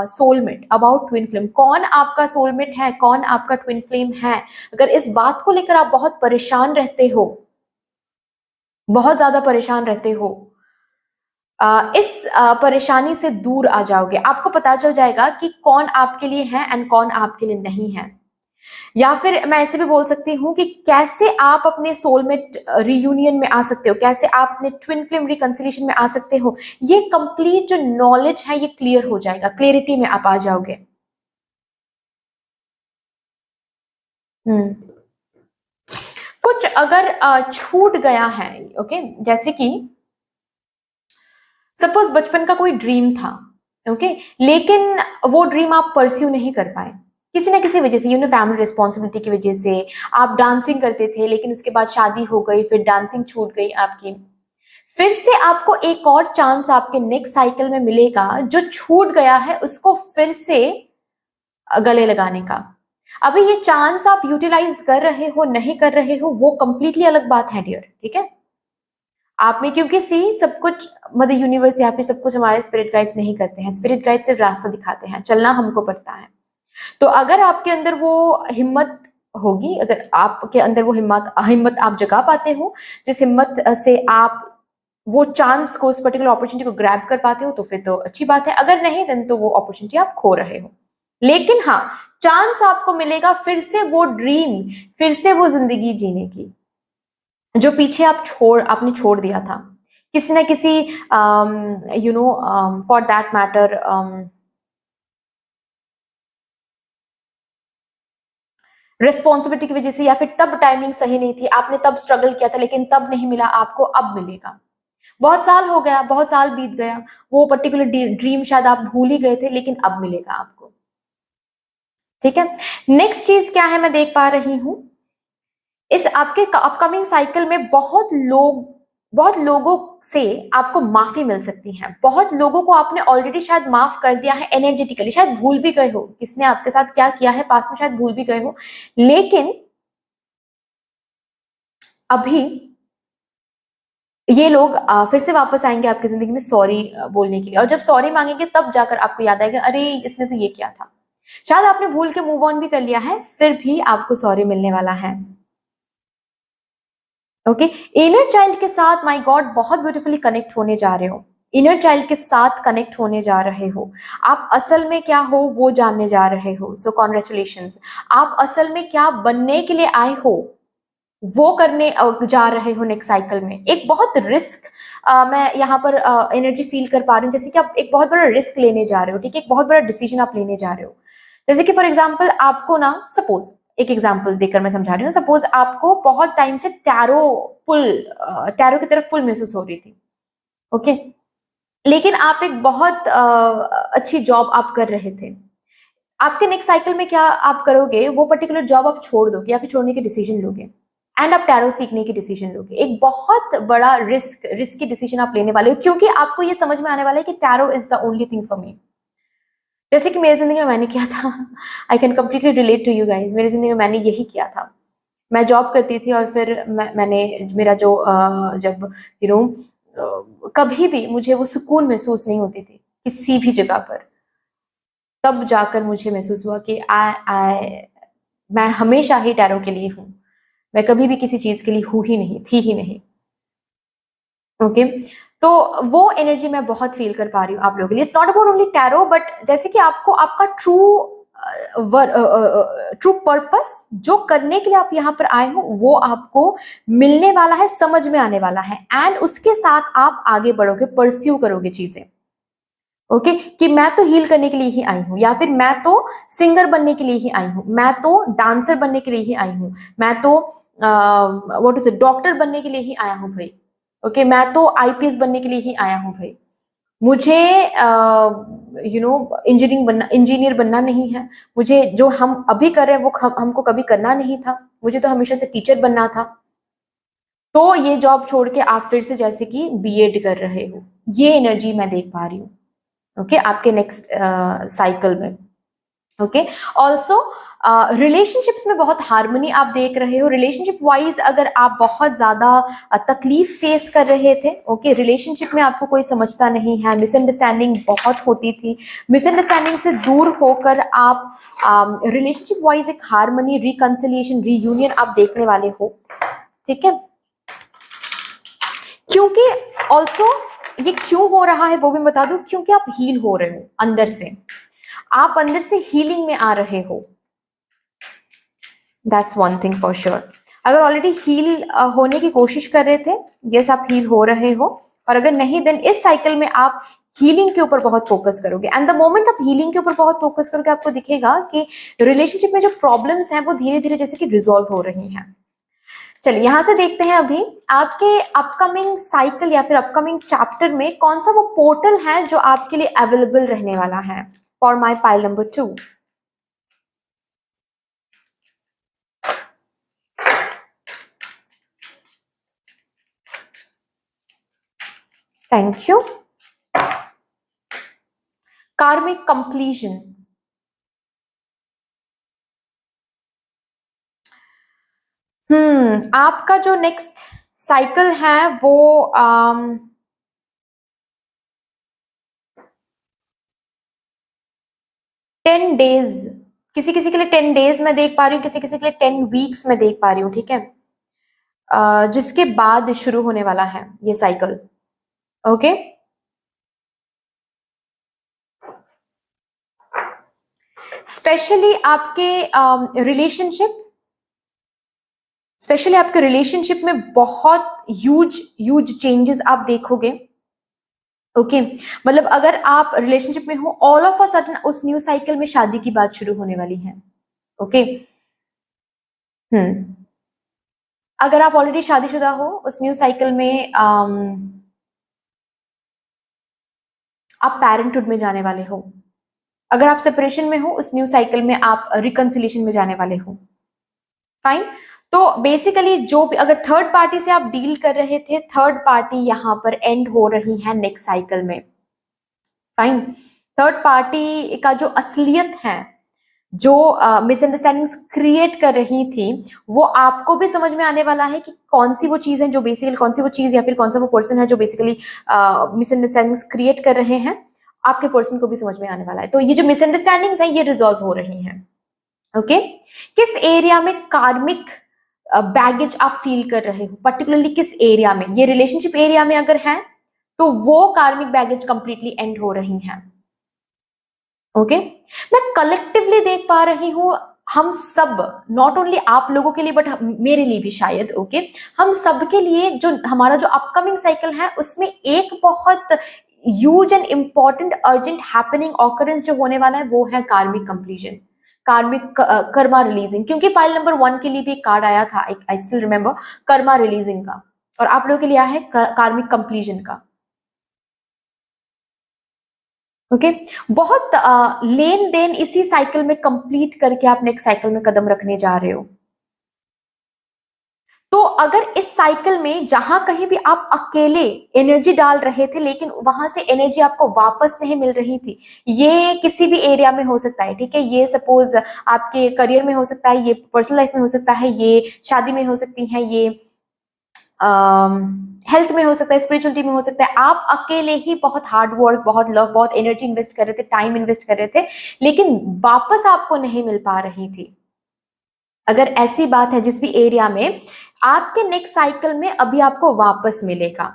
soulmate, about twin flame. कौन आपका सोलमेट है, कौन आपका ट्विन फ्लेम है। अगर इस बात को लेकर आप बहुत परेशान रहते हो, बहुत ज्यादा परेशान रहते हो, इस परेशानी से दूर आ जाओगे। आपको पता चल जाएगा कि कौन आपके लिए है एंड कौन आपके लिए नहीं है। या फिर मैं ऐसे भी बोल सकती हूँ कि कैसे आप अपने सोलमेट रियूनियन में आ सकते हो, कैसे आप अपने ट्विन फ्लेम रिकंसिलिएशन में आ सकते हो। ये कंप्लीट जो नॉलेज है ये क्लियर हो जाएगा, क्लियरिटी में आप आ जाओगे। कुछ अगर छूट गया है, ओके, जैसे कि सपोज बचपन का कोई ड्रीम था, ओके, लेकिन वो ड्रीम आप परस्यू नहीं कर पाए किसी ना किसी वजह से, फैमिली रिस्पॉन्सिबिलिटी की वजह से। आप डांसिंग करते थे लेकिन उसके बाद शादी हो गई, फिर डांसिंग छूट गई आपकी। फिर से आपको एक और चांस आपके नेक्स्ट साइकिल में मिलेगा, जो छूट गया है उसको फिर से गले लगाने का। अभी ये चांस आप यूटिलाइज कर रहे हो नहीं कर रहे हो वो कंप्लीटली अलग बात है डियर, ठीक है। आप में, क्योंकि सी सब कुछ मदर यूनिवर्स या फिर सब कुछ हमारे स्पिरिट गाइड्स नहीं करते हैं। स्पिरिट गाइड सिर्फ रास्ता दिखाते हैं, चलना हमको पड़ता है। तो अगर आपके अंदर वो हिम्मत होगी, अगर आपके अंदर वो हिम्मत आप जगा पाते हो, जिस हिम्मत से आप वो चांस को, उस पर्टिकुलर अपॉर्चुनिटी को ग्रैब कर पाते हो, तो फिर तो अच्छी बात है। अगर नहीं देन तो वो अपॉर्चुनिटी आप खो रहे हो। लेकिन हाँ, चांस आपको मिलेगा फिर से वो ड्रीम, फिर से वो जिंदगी जीने की जो पीछे आपने छोड़ दिया था किसी ना किसी फॉर दैट मैटर रिस्पॉन्सिबिलिटी की वजह से, या फिर तब टाइमिंग सही नहीं थी, आपने तब स्ट्रगल किया था लेकिन तब नहीं मिला आपको, अब मिलेगा। बहुत साल हो गया, बहुत साल बीत गया, वो पर्टिकुलर ड्रीम शायद आप भूल ही गए थे, लेकिन अब मिलेगा आपको। ठीक है, नेक्स्ट चीज क्या है मैं देख पा रही हूं, इस आपके अपकमिंग साइकिल में बहुत लोग बहुत लोगों से आपको माफी मिल सकती है, बहुत लोगों को आपने ऑलरेडी शायद माफ कर दिया है एनर्जेटिकली, शायद भूल भी गए हो किसने आपके साथ क्या किया है पास्ट में, शायद भूल भी गए हो, लेकिन अभी ये लोग फिर से वापस आएंगे आपकी जिंदगी में सॉरी बोलने के लिए, और जब सॉरी मांगेंगे तब जाकर आपको याद आएगा अरे इसने तो ये किया था। शायद आपने भूल के मूव ऑन भी कर लिया है, फिर भी आपको सॉरी मिलने वाला है। ओके, इनर चाइल्ड के साथ माय गॉड बहुत ब्यूटीफुली कनेक्ट होने जा रहे हो, इनर चाइल्ड के साथ कनेक्ट होने जा रहे हो। आप असल में क्या हो वो जानने जा रहे हो, सो कॉन्ग्रेचुलेशंस। आप असल में क्या बनने के लिए आए हो वो करने जा रहे हो नेक्स्ट साइकिल में। एक बहुत रिस्क मैं यहाँ पर एनर्जी फील कर पा रही हूँ, जैसे कि आप एक बहुत बड़ा रिस्क लेने जा रहे हो, ठीक है, एक बहुत बड़ा डिसीजन आप लेने जा रहे हो। जैसे कि फॉर एग्जाम्पल आपको ना, सपोज एक एग्जाम्पल देकर मैं समझा रही हूँ, सपोज आपको बहुत टाइम से टैरो की तरफ पुल महसूस हो रही थी, ओके, लेकिन आप एक बहुत अच्छी जॉब आप कर रहे थे। आपके नेक्स्ट साइकिल में क्या आप करोगे, वो पर्टिकुलर जॉब आप छोड़ दोगे या फिर छोड़ने के डिसीजन लोगे, एंड आप टैरो सीखने की डिसीजन लोगे। एक बहुत बड़ा रिस्की डिसीजन आप लेने वाले हो, क्योंकि आपको ये समझ में आने वाला है कि tarot is the only thing for me. जैसे कि मेरी जिंदगी में मैंने किया था, I can completely relate to you guys. मेरी जिंदगी में मैंने यही किया था। मैं जॉब करती थी और फिर मैंने मेरा जो जब यू नो कभी भी मुझे वो सुकून महसूस नहीं होती थी किसी भी जगह पर, तब जाकर मुझे महसूस हुआ कि आई आई मैं हमेशा ही टैरो के लिए हूँ, मैं कभी भी किसी चीज के लिए हूँ ही नहीं, थी ही नहीं। ओके, तो वो एनर्जी मैं बहुत फील कर पा रही हूँ आप लोगों के लिए। It's not about only tarot, but जैसे कि आपको आपका ट्रू पर्पस जो करने के लिए आप यहाँ पर आए हो वो आपको मिलने वाला है, समझ में आने वाला है, एंड उसके साथ आप आगे बढ़ोगे, परस्यू करोगे चीजें। ओके, कि मैं तो हील करने के लिए ही आई हूँ, या फिर मैं तो सिंगर बनने के लिए ही आई हूँ, मैं तो डांसर बनने के लिए ही आई हूँ, मैं तो व्हाट इज डॉक्टर बनने के लिए ही आया हूँ भाई। ओके, मैं तो आईपीएस बनने के लिए ही आया हूँ भाई। मुझे इंजीनियर बनना नहीं है, मुझे जो हम अभी कर रहे हैं वो हमको कभी करना नहीं था, मुझे तो हमेशा से टीचर बनना था। तो ये जॉब छोड़ के आप फिर से जैसे कि बीएड कर रहे हो, ये एनर्जी मैं देख पा रही हूँ। ओके, आपके नेक्स्ट साइकिल में। ओके, ऑल्सो रिलेशनशिप्स में बहुत हार्मनी आप देख रहे हो। रिलेशनशिप वाइज अगर आप बहुत ज्यादा तकलीफ फेस कर रहे थे, ओके, रिलेशनशिप में आपको कोई समझता नहीं है, मिसअंडरस्टैंडिंग बहुत होती थी, मिसअंडरस्टैंडिंग से दूर होकर आप रिलेशनशिप वाइज एक हार्मनी, रिकंसिलिएशन, रीयूनियन आप देखने वाले हो, ठीक है। क्योंकि ऑल्सो ये क्यों हो रहा है वो भी बता दूं, क्योंकि आप हील हो रहे हो अंदर से, आप अंदर से हीलिंग में आ रहे हो। That's one thing for sure. अगर ऑलरेडी हील होने की कोशिश कर रहे थे, यस आप हील हो रहे हो, और अगर नहीं देन इस साइकिल में आप हीलिंग के ऊपर बहुत फोकस करोगे, एंड द मोमेंट आप हीलिंग के ऊपर बहुत फोकस करोगे आपको दिखेगा कि रिलेशनशिप में जो प्रॉब्लम्स हैं वो धीरे धीरे जैसे कि रिजॉल्व हो रही हैं। चलिए यहां से देखते हैं अभी आपके अपकमिंग साइकिल या फिर अपकमिंग चैप्टर में कौन सा वो पोर्टल है जो आपके लिए अवेलेबल रहने वाला है for my pile number 2। Thank you. कार्मिक कंप्लीशन। आपका जो नेक्स्ट साइकिल है वो 10 डेज, किसी किसी के लिए 10 डेज में देख पा रही हूँ, किसी किसी के लिए 10 वीक्स में देख पा रही हूँ, ठीक है, जिसके बाद शुरू होने वाला है ये साइकिल। ओके, स्पेशली आपके रिलेशनशिप, स्पेशली आपके रिलेशनशिप में बहुत ह्यूज ह्यूज चेंजेस आप देखोगे। ओके, मतलब अगर आप रिलेशनशिप में हो, ऑल ऑफ अ सडन उस न्यू साइकिल में शादी की बात शुरू होने वाली है। ओके, हम्म, अगर आप ऑलरेडी शादीशुदा हो उस न्यू साइकिल में आप पेरेंटहुड में जाने वाले हो। अगर आप सेपरेशन में हो उस न्यू साइकिल में आप रिकंसिलिएशन में जाने वाले हो। फाइन, तो बेसिकली जो भी अगर थर्ड पार्टी से आप डील कर रहे थे, थर्ड पार्टी यहाँ पर एंड हो रही है नेक्स्ट साइकिल में। फाइन। थर्ड पार्टी का जो असलियत है, जो मिसअंडरस्टैंडिंग्स क्रिएट कर रही थी, वो आपको भी समझ में आने वाला है कि कौन सी वो चीज है जो बेसिकली, कौन सी वो चीज या फिर कौन सा वो पर्सन है जो बेसिकली मिसअंडरस्टैंडिंग्स क्रिएट कर रहे हैं। आपके पर्सन को भी समझ में आने वाला है। तो ये जो मिसअंडरस्टैंडिंग्स है ये रिजॉल्व हो रही हैं। ओके। किस एरिया में कार्मिक बैगेज आप फील कर रहे हो, पर्टिकुलरली किस एरिया में? ये रिलेशनशिप एरिया में अगर है तो वो कार्मिक बैगेज कंप्लीटली एंड हो रही हैं। ओके। मैं कलेक्टिवली देख पा रही हूं, हम सब, नॉट ओनली आप लोगों के लिए बट मेरे लिए भी शायद, ओके, हम सब के लिए जो हमारा जो अपकमिंग साइकिल है उसमें एक बहुत huge and important urgent happening occurrence जो होने वाला है वो है कार्मिक कंप्लीशन, कार्मिक कर्मा रिलीजिंग। क्योंकि फाइल नंबर 1 के लिए भी एक कार्ड आया था, I still remember, Karma releasing का, और आप लोगों के लिए आया है कार्मिक कंप्लीशन का। ओके। बहुत लेन देन इसी साइकिल में कंप्लीट करके आप नेक्स्ट साइकिल में कदम रखने जा रहे हो। तो अगर इस साइकिल में जहां कहीं भी आप अकेले एनर्जी डाल रहे थे लेकिन वहां से एनर्जी आपको वापस नहीं मिल रही थी, ये किसी भी एरिया में हो सकता है, ठीक है, ये सपोज आपके करियर में हो सकता है, ये पर्सनल लाइफ में हो सकता है, ये शादी में हो सकती है, ये हेल्थ में हो सकता है, स्पिरिचुअलिटी में हो सकता है। आप अकेले ही बहुत हार्ड वर्क, बहुत लव, बहुत एनर्जी इन्वेस्ट कर रहे थे, टाइम इन्वेस्ट कर रहे थे, लेकिन वापस आपको नहीं मिल पा रही थी। अगर ऐसी बात है जिस भी एरिया में, आपके नेक्स्ट साइकिल में अभी आपको वापस मिलेगा।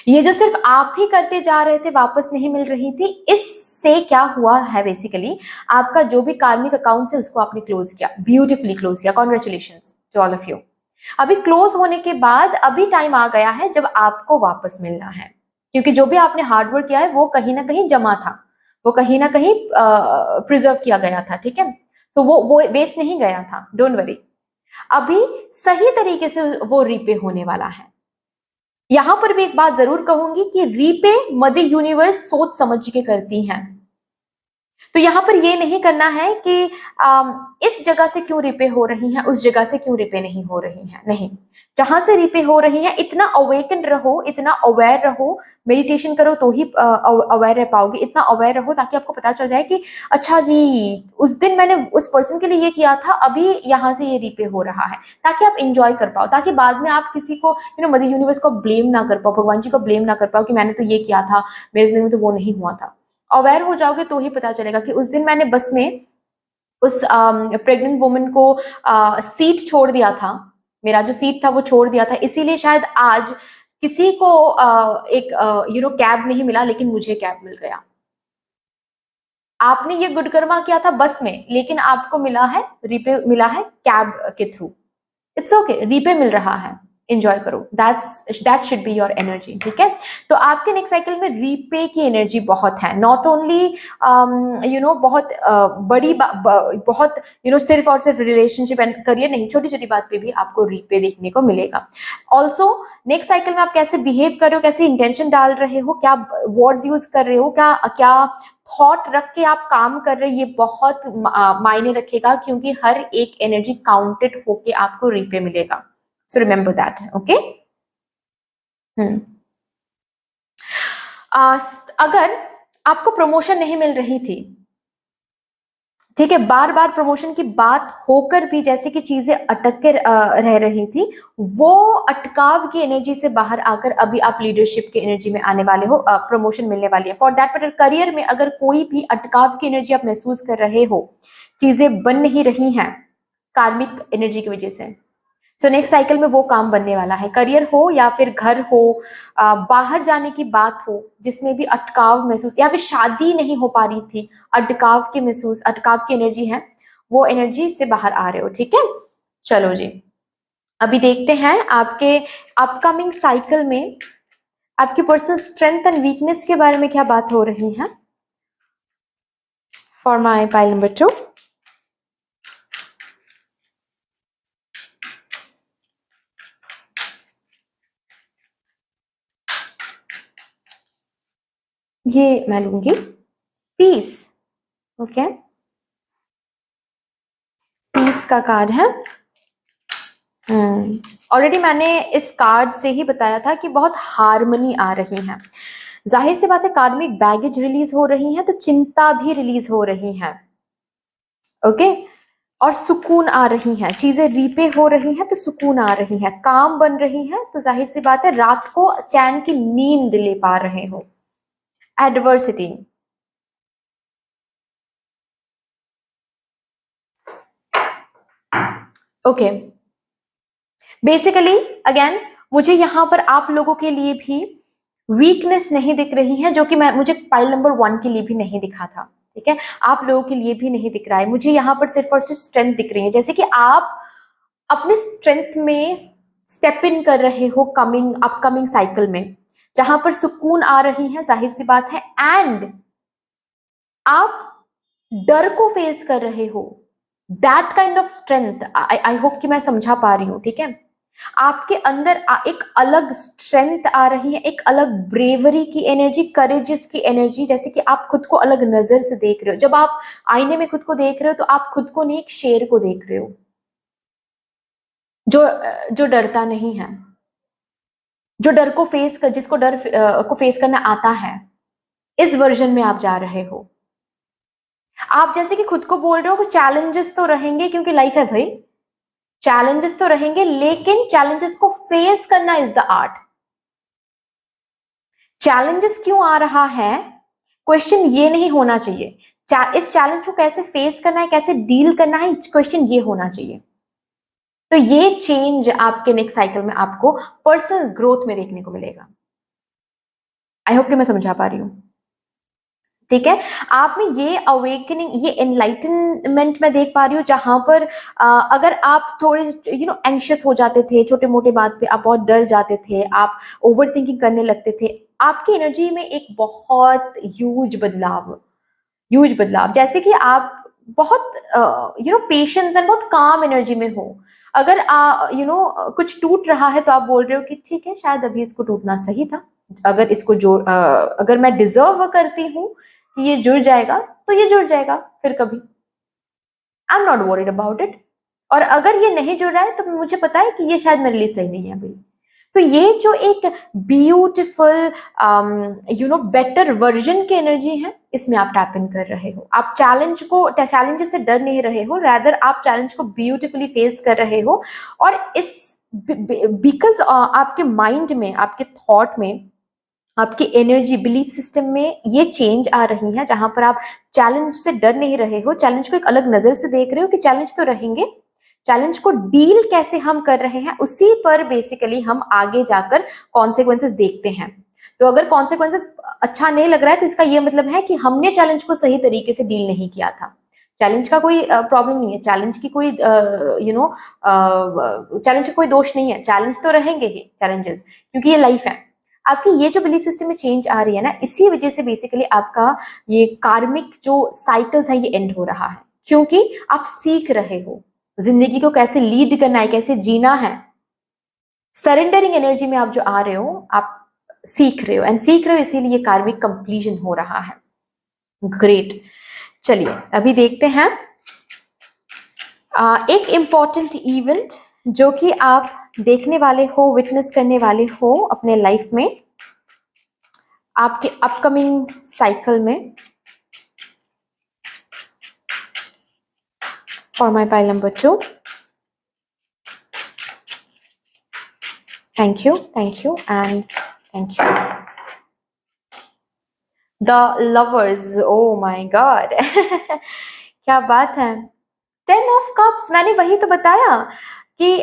ये जो सिर्फ आप ही करते जा रहे थे, वापस नहीं मिल रही थी, इससे क्या हुआ है बेसिकली, आपका जो भी कार्मिक अकाउंट है उसको आपने क्लोज किया, ब्यूटीफुली क्लोज किया। Congratulations to all of you. अभी क्लोज होने के बाद अभी टाइम आ गया है जब आपको वापस मिलना है, क्योंकि जो भी आपने हार्डवर्क किया है वो कहीं ना कहीं जमा था, वो कहीं ना कहीं प्रिजर्व किया गया था, ठीक है। सो वो वेस्ट नहीं गया था, डोंट वरी। अभी सही तरीके से वो रीपे होने वाला है। यहां पर भी एक बात जरूर कहूंगी कि रीपे मदर यूनिवर्स सोच समझ के करती हैं। तो यहाँ पर ये नहीं करना है कि इस जगह से क्यों रिपे हो रही हैं, उस जगह से क्यों रिपे नहीं हो रही हैं, नहीं। जहां से रिपे हो रही है इतना अवेकन रहो, इतना अवेयर रहो, मेडिटेशन करो तो ही अवेयर रह पाओगे। इतना अवेयर रहो ताकि आपको पता चल जाए कि अच्छा जी, उस दिन मैंने उस पर्सन के लिए ये किया था, अभी यहाँ से ये रिपे हो रहा है, ताकि आप इंजॉय कर पाओ, ताकि बाद में आप किसी को मदर यूनिवर्स को ब्लेम ना कर पाओ, भगवान जी को ब्लेम ना कर पाओ कि मैंने तो ये किया था, मेरे जिंदगी में तो वो नहीं हुआ था। अवेयर हो जाओगे तो ही पता चलेगा कि उस दिन मैंने बस में उस प्रेग्नेंट वुमन को सीट छोड़ दिया था, मेरा जो सीट था वो छोड़ दिया था, इसीलिए शायद आज किसी को एक कैब नहीं मिला, लेकिन मुझे कैब मिल गया। आपने ये गुड कर्मा किया था बस में, लेकिन आपको मिला है रीपे, मिला है कैब के थ्रू। इट्स ओके, रीपे मिल रहा है, एंजॉय करो। That should be your energy, ठीक है। तो आपके नेक्स्ट साइकिल में रीपे की एनर्जी बहुत है, नॉट ओनली बहुत बड़ी बहुत सिर्फ और सिर्फ रिलेशनशिप एंड करियर नहीं, छोटी छोटी बात पे भी आपको रीपे देखने को मिलेगा। ऑल्सो नेक्स्ट साइकिल में आप कैसे बिहेव कर रहे हो, कैसे इंटेंशन डाल रहे हो, क्या वर्ड्स यूज कर रहे हो, क्या क्या थॉट रख के आप काम कर रहे हो, ये बहुत मायने रखेगा, क्योंकि हर एक एनर्जी काउंटेड होके आपको रीपे मिलेगा। So remember that, okay. अगर आपको प्रमोशन नहीं मिल रही थी, ठीक है, बार बार प्रमोशन की बात होकर भी जैसे कि चीजें अटक के रह रही थी, वो अटकाव की एनर्जी से बाहर आकर अभी आप लीडरशिप की एनर्जी में आने वाले हो, प्रमोशन मिलने वाली है। फॉर दैट मैटर करियर में अगर कोई भी अटकाव की एनर्जी आप महसूस कर रहे हो, चीजें बन नहीं रही हैं कार्मिक एनर्जी की वजह से, सो नेक्स्ट साइकिल में वो काम बनने वाला है। करियर हो या फिर घर हो, बाहर जाने की बात हो जिसमें भी अटकाव महसूस, या फिर शादी नहीं हो पा रही थी, अटकाव की एनर्जी है, वो एनर्जी से बाहर आ रहे हो, ठीक है। चलो जी, अभी देखते हैं आपके अपकमिंग साइकिल में आपकी पर्सनल स्ट्रेंथ एंड वीकनेस के बारे में क्या बात हो रही है। फॉर माई पाइल नंबर 2, ये मैं लूंगी पीस, ओके। पीस का कार्ड है। ऑलरेडी मैंने इस कार्ड से ही बताया था कि बहुत हार्मनी आ रही है। जाहिर सी बात है, कार्मिक बैगेज रिलीज हो रही है तो चिंता भी रिलीज हो रही है। ओके, और सुकून आ रही है, चीजें रीपे हो रही हैं तो सुकून आ रही है, काम बन रही है तो जाहिर सी बात है रात को चैन की नींद ले पा रहे हो। एडवर्सिटी, ओके, बेसिकली अगेन मुझे यहां पर आप लोगों के लिए भी वीकनेस नहीं दिख रही है, जो कि मुझे पाइल नंबर 1 के लिए भी नहीं दिखा था। ठीक है, आप लोगों के लिए भी नहीं दिख रहा है, मुझे यहाँ पर सिर्फ और सिर्फ स्ट्रेंथ दिख रही है, जैसे कि आप अपने स्ट्रेंथ में स्टेप इन कर रहे हो अपकमिंग साइकिल में, जहां पर सुकून आ रही है, जाहिर सी बात है। एंड आप डर को फेस कर रहे हो, that kind of strength, I hope कि मैं समझा पा रही हूं। ठीक है, आपके अंदर एक अलग स्ट्रेंथ आ रही है, एक अलग ब्रेवरी की एनर्जी, करेजेस की एनर्जी, जैसे कि आप खुद को अलग नजर से देख रहे हो। जब आप आईने में खुद को देख रहे हो तो आप खुद को नहीं, एक शेर को देख रहे हो जो जो डरता नहीं है, जो डर को फेस कर जिसको डर को फेस करना आता है। इस वर्जन में आप जा रहे हो। आप जैसे कि खुद को बोल रहे हो कि चैलेंजेस तो रहेंगे, क्योंकि लाइफ है भाई, चैलेंजेस तो रहेंगे, लेकिन चैलेंजेस को फेस करना इज द आर्ट। चैलेंजेस क्यों आ रहा है, क्वेश्चन ये नहीं होना चाहिए। इस चैलेंज को कैसे फेस करना है, कैसे डील करना है, क्वेश्चन ये होना चाहिए। तो ये चेंज आपके नेक्स्ट साइकिल में आपको पर्सनल ग्रोथ में देखने को मिलेगा। आई होप कि मैं समझा पा रही हूं। ठीक है, आप में ये अवेकनिंग, ये एनलाइटनमेंट मैं देख पा रही हूँ, जहां पर अगर आप थोड़े एंशियस हो जाते थे, छोटे मोटे बात पे आप बहुत डर जाते थे, आप ओवर थिंकिंग करने लगते थे, आपकी एनर्जी में एक बहुत ह्यूज बदलाव, जैसे कि आप बहुत पेशेंस एंड बहुत काम एनर्जी में हो। अगर कुछ टूट रहा है तो आप बोल रहे हो कि ठीक है, शायद अभी इसको टूटना सही था, अगर मैं डिजर्व करती हूँ कि ये जुड़ जाएगा तो ये जुड़ जाएगा फिर कभी। आई am not worried about it. और अगर ये नहीं जुड़ रहा है तो मुझे पता है कि ये शायद मेरे लिए सही नहीं है अभी। तो ये जो एक ब्यूटिफुल बेटर वर्जन की एनर्जी है, इसमें आप टैप इन कर रहे हो। आप चैलेंज से डर नहीं रहे हो, रादर आप चैलेंज को ब्यूटिफुली फेस कर रहे हो। और इस बिकॉज आपके माइंड में, आपके थॉट में, आपकी एनर्जी, बिलीफ सिस्टम में ये चेंज आ रही है, जहां पर आप चैलेंज से डर नहीं रहे हो, चैलेंज को एक अलग नजर से देख रहे हो कि चैलेंज तो रहेंगे, चैलेंज को डील कैसे हम कर रहे हैं, उसी पर बेसिकली हम आगे जाकर कॉन्सिक्वेंसेस देखते हैं। तो अगर कॉन्सिक्वेंसेस अच्छा नहीं लग रहा है तो इसका ये मतलब है कि हमने चैलेंज को सही तरीके से डील नहीं किया था। चैलेंज का कोई प्रॉब्लम नहीं है, चैलेंज की कोई चैलेंज का कोई दोष नहीं है, चैलेंज तो रहेंगे ही चैलेंजेस, क्योंकि ये लाइफ है। आपकी ये जो बिलीफ सिस्टम में चेंज आ रही है ना, इसी वजह से बेसिकली आपका ये कार्मिक जो साइकिल्स है ये एंड हो रहा है, क्योंकि आप सीख रहे हो जिंदगी को कैसे लीड करना है, कैसे जीना है। सरेंडरिंग एनर्जी में आप जो आ रहे हो, आप सीख रहे हो, एंड सीख रहे हो इसीलिए कार्मिक कंप्लीशन हो रहा है। ग्रेट, चलिए अभी देखते हैं एक इम्पॉर्टेंट इवेंट जो कि आप देखने वाले हो, विटनेस करने वाले हो अपने लाइफ में, आपके अपकमिंग साइकिल में। For my pile number 2, thank you and thank you. The lovers, oh my god क्या बात है। 10 ऑफ कप्स, मैंने वही तो बताया कि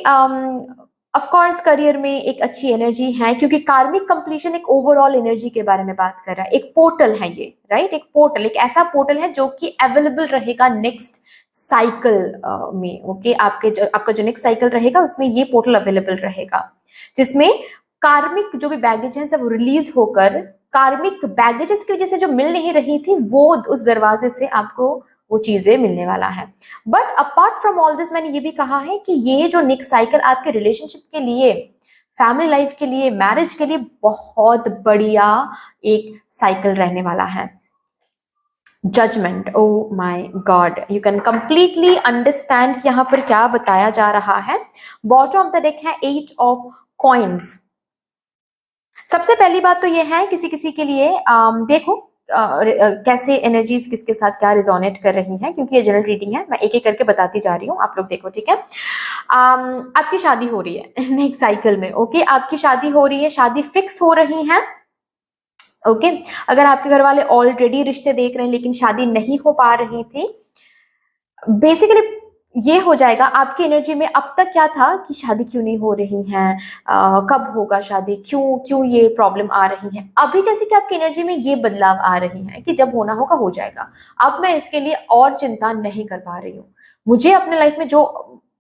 ऑफ कोर्स करियर में एक अच्छी एनर्जी है, क्योंकि कार्मिक कंप्लीशन एक ओवरऑल एनर्जी के बारे में बात कर रहा है। एक पोर्टल है ये, राइट, एक पोर्टल, एक ऐसा पोर्टल है जो कि अवेलेबल रहेगा नेक्स्ट साइकिल में। ओके, आपका जो नेक्स्ट साइकिल रहेगा उसमें ये पोर्टल अवेलेबल रहेगा, जिसमें कार्मिक जो भी बैगेज है सब रिलीज होकर, कार्मिक बैगेजेस की वजह से जो मिल नहीं रही थी वो उस दरवाजे से आपको वो चीजें मिलने वाला है। But apart from all this, मैंने ये भी कहा है कि ये जो नेक्स्ट साइकिल आपके रिलेशनशिप के लिए, फैमिली लाइफ के लिए, मैरिज के लिए बहुत बढ़िया एक साइकिल रहने वाला है। Judgement, oh my god, you can completely understand यहाँ पर क्या बताया जा रहा है। बॉटम ऑफ द डेक है 8 ऑफ कॉइन्स। सबसे पहली बात तो ये है किसी किसी के लिए देखो कैसे एनर्जीज किसके साथ क्या रिजोनेट कर रही हैं, क्योंकि ये जनरल रीडिंग है, मैं एक एक करके बताती जा रही हूँ, आप लोग देखो, ठीक है। आपकी शादी हो रही है नेक्स्ट साइकिल में, ओके, आपकी शादी हो रही है, शादी फिक्स हो रही है, ओके। अगर आपके घर वाले ऑलरेडी रिश्ते देख रहे हैं लेकिन शादी नहीं हो पा रही थी, बेसिकली ये हो जाएगा आपकी एनर्जी में। अब तक क्या था कि शादी क्यों नहीं हो रही है, कब होगा शादी, क्यों क्यों ये प्रॉब्लम आ रही है। अभी जैसे कि आपकी एनर्जी में ये बदलाव आ रही है कि जब होना होगा हो जाएगा, अब मैं इसके लिए और चिंता नहीं कर पा रही हूँ, मुझे अपने लाइफ में जो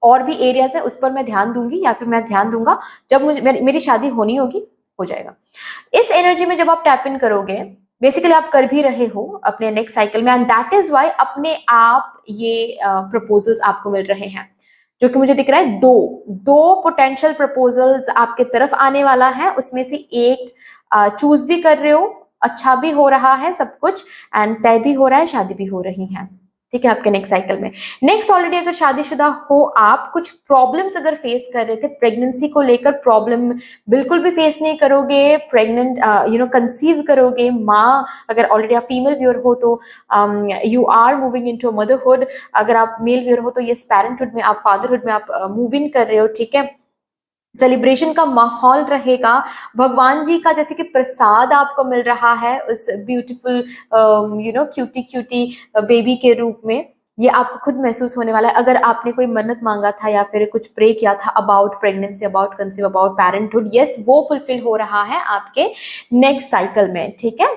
और भी एरियाज है उस पर मैं ध्यान दूंगी, या फिर मैं ध्यान दूंगा जब मुझे मेरी शादी होनी होगी, हो जाएगा। इस एनर्जी में जब आप टैप इन करोगे, बेसिकली आप कर भी रहे हो अपने नेक्स्ट साइकिल में, एंड दैट इज वाई अपने आप ये प्रपोजल्स आपको मिल रहे हैं, जो कि मुझे दिख रहा है दो दो पोटेंशियल प्रपोजल्स आपके तरफ आने वाला है, उसमें से एक चूज भी कर रहे हो, अच्छा भी हो रहा है सब कुछ, एंड तय भी हो रहा है, शादी भी हो रही है, ठीक है, आपके नेक्स्ट साइकिल में। नेक्स्ट ऑलरेडी अगर शादीशुदा हो आप, कुछ प्रॉब्लम्स अगर फेस कर रहे थे प्रेगनेंसी को लेकर, प्रॉब्लम बिल्कुल भी फेस नहीं करोगे, प्रेग्नेंट कंसीव करोगे, माँ अगर ऑलरेडी आप फीमेल व्यूअर हो तो you are moving into motherhood, अगर आप मेल व्यूअर हो तो ये पेरेंटहुड में, आप फादरहुड में आप मूव इन कर रहे हो, ठीक है। सेलिब्रेशन का माहौल रहेगा, भगवान जी का जैसे कि प्रसाद आपको मिल रहा है उस ब्यूटीफुल क्यूटी क्यूटी बेबी के रूप में, ये आपको खुद महसूस होने वाला है। अगर आपने कोई मन्नत मांगा था या फिर कुछ प्रे किया था about pregnancy, about conceive, about parenthood, yes वो फुलफिल हो रहा है आपके नेक्स्ट साइकिल में, ठीक है।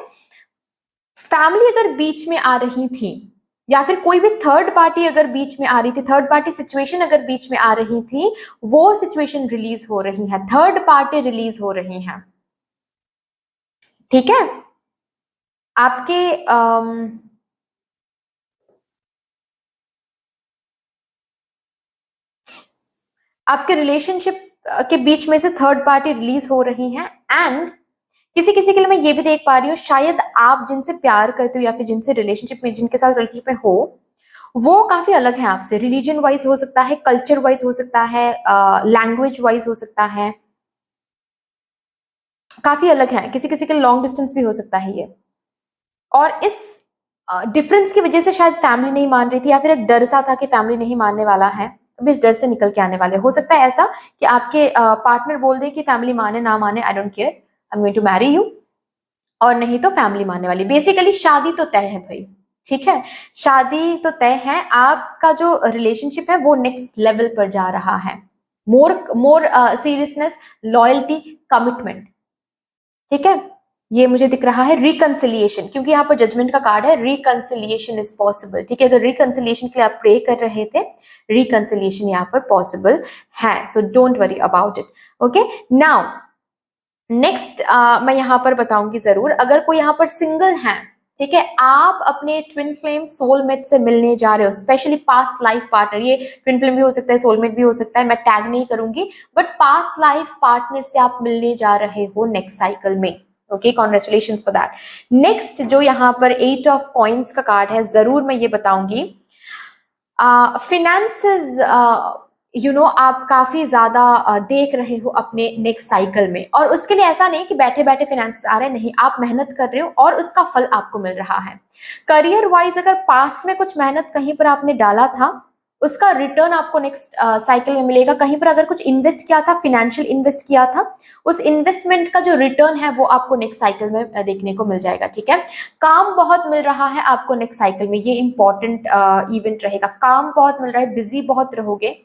फैमिली अगर बीच में आ रही थी, या फिर कोई भी थर्ड पार्टी अगर बीच में आ रही थी, थर्ड पार्टी सिचुएशन अगर बीच में आ रही थी, वो सिचुएशन रिलीज हो रही है, थर्ड पार्टी रिलीज हो रही है, ठीक है। आपके आपके रिलेशनशिप के बीच में से थर्ड पार्टी रिलीज हो रही है, एंड किसी किसी के लिए मैं ये भी देख पा रही हूँ, शायद आप जिनसे प्यार करते हो या फिर जिनसे रिलेशनशिप में, जिनके साथ रिलेशनशिप में हो, वो काफी अलग है आपसे, रिलीजन वाइज हो सकता है, कल्चर वाइज हो सकता है, लैंग्वेज वाइज हो सकता है, काफी अलग है, किसी किसी के लॉन्ग डिस्टेंस भी हो सकता है ये। और इस डिफरेंस की वजह से शायद फैमिली नहीं मान रही थी, या फिर एक डर सा था कि फैमिली नहीं मानने वाला है, अब इस डर से निकल के आने वाले। हो सकता है ऐसा कि आपके पार्टनर बोल दे कि फैमिली माने ना माने, I don't care, I am going to marry you, और नहीं तो फैमिली मानने वाली। बेसिकली शादी तो तय है भाई, ठीक है, शादी तो तय है, आपका जो रिलेशनशिप है वो नेक्स्ट लेवल पर जा रहा है, मोर मोर सीरियसनेस, लॉयल्टी, कमिटमेंट, ठीक है। ये मुझे दिख रहा है रिकंसिलिएशन, क्योंकि यहाँ पर जजमेंट का कार्ड है, रिकंसिलिएशन इज पॉसिबल, ठीक है। अगर रिकंसिलिएशन के लिए आप प्रे कर रहे थे, रिकंसिलिएशन यहाँ पर पॉसिबल है, सो don't worry about it, okay. Now next मैं यहाँ पर बताऊंगी जरूर, अगर कोई यहाँ पर सिंगल है, ठीक है, आप अपने ट्विन फ्लेम सोलमेट से मिलने जा रहे हो, स्पेशली पास्ट लाइफ पार्टनर, ये ट्विन फ्लेम भी हो सकता है, सोलमेट भी हो सकता है, मैं टैग नहीं करूंगी, बट पास्ट लाइफ पार्टनर से आप मिलने जा रहे हो नेक्स्ट साइकिल में, okay, congratulation for that. Next जो यहाँ पर 8 ऑफ कॉइन्स का कार्ड है, जरूर मैं ये बताऊंगी, फिनेंसेस, आप काफी ज्यादा देख रहे हो अपने नेक्स्ट साइकिल में, और उसके लिए ऐसा नहीं कि बैठे बैठे फाइनेंस आ रहे हैं, नहीं, आप मेहनत कर रहे हो और उसका फल आपको मिल रहा है। करियर वाइज अगर पास्ट में कुछ मेहनत कहीं पर आपने डाला था, उसका रिटर्न आपको नेक्स्ट साइकिल में मिलेगा। कहीं पर अगर कुछ इन्वेस्ट किया था, फिनेंशियल इन्वेस्ट किया था, उस इन्वेस्टमेंट का जो रिटर्न है वो आपको नेक्स्ट साइकिल में देखने को मिल जाएगा, ठीक है। काम बहुत मिल रहा है आपको नेक्स्ट साइकिल में, ये इंपॉर्टेंट इवेंट रहेगा, काम बहुत मिल रहा है, बिजी बहुत रहोगे,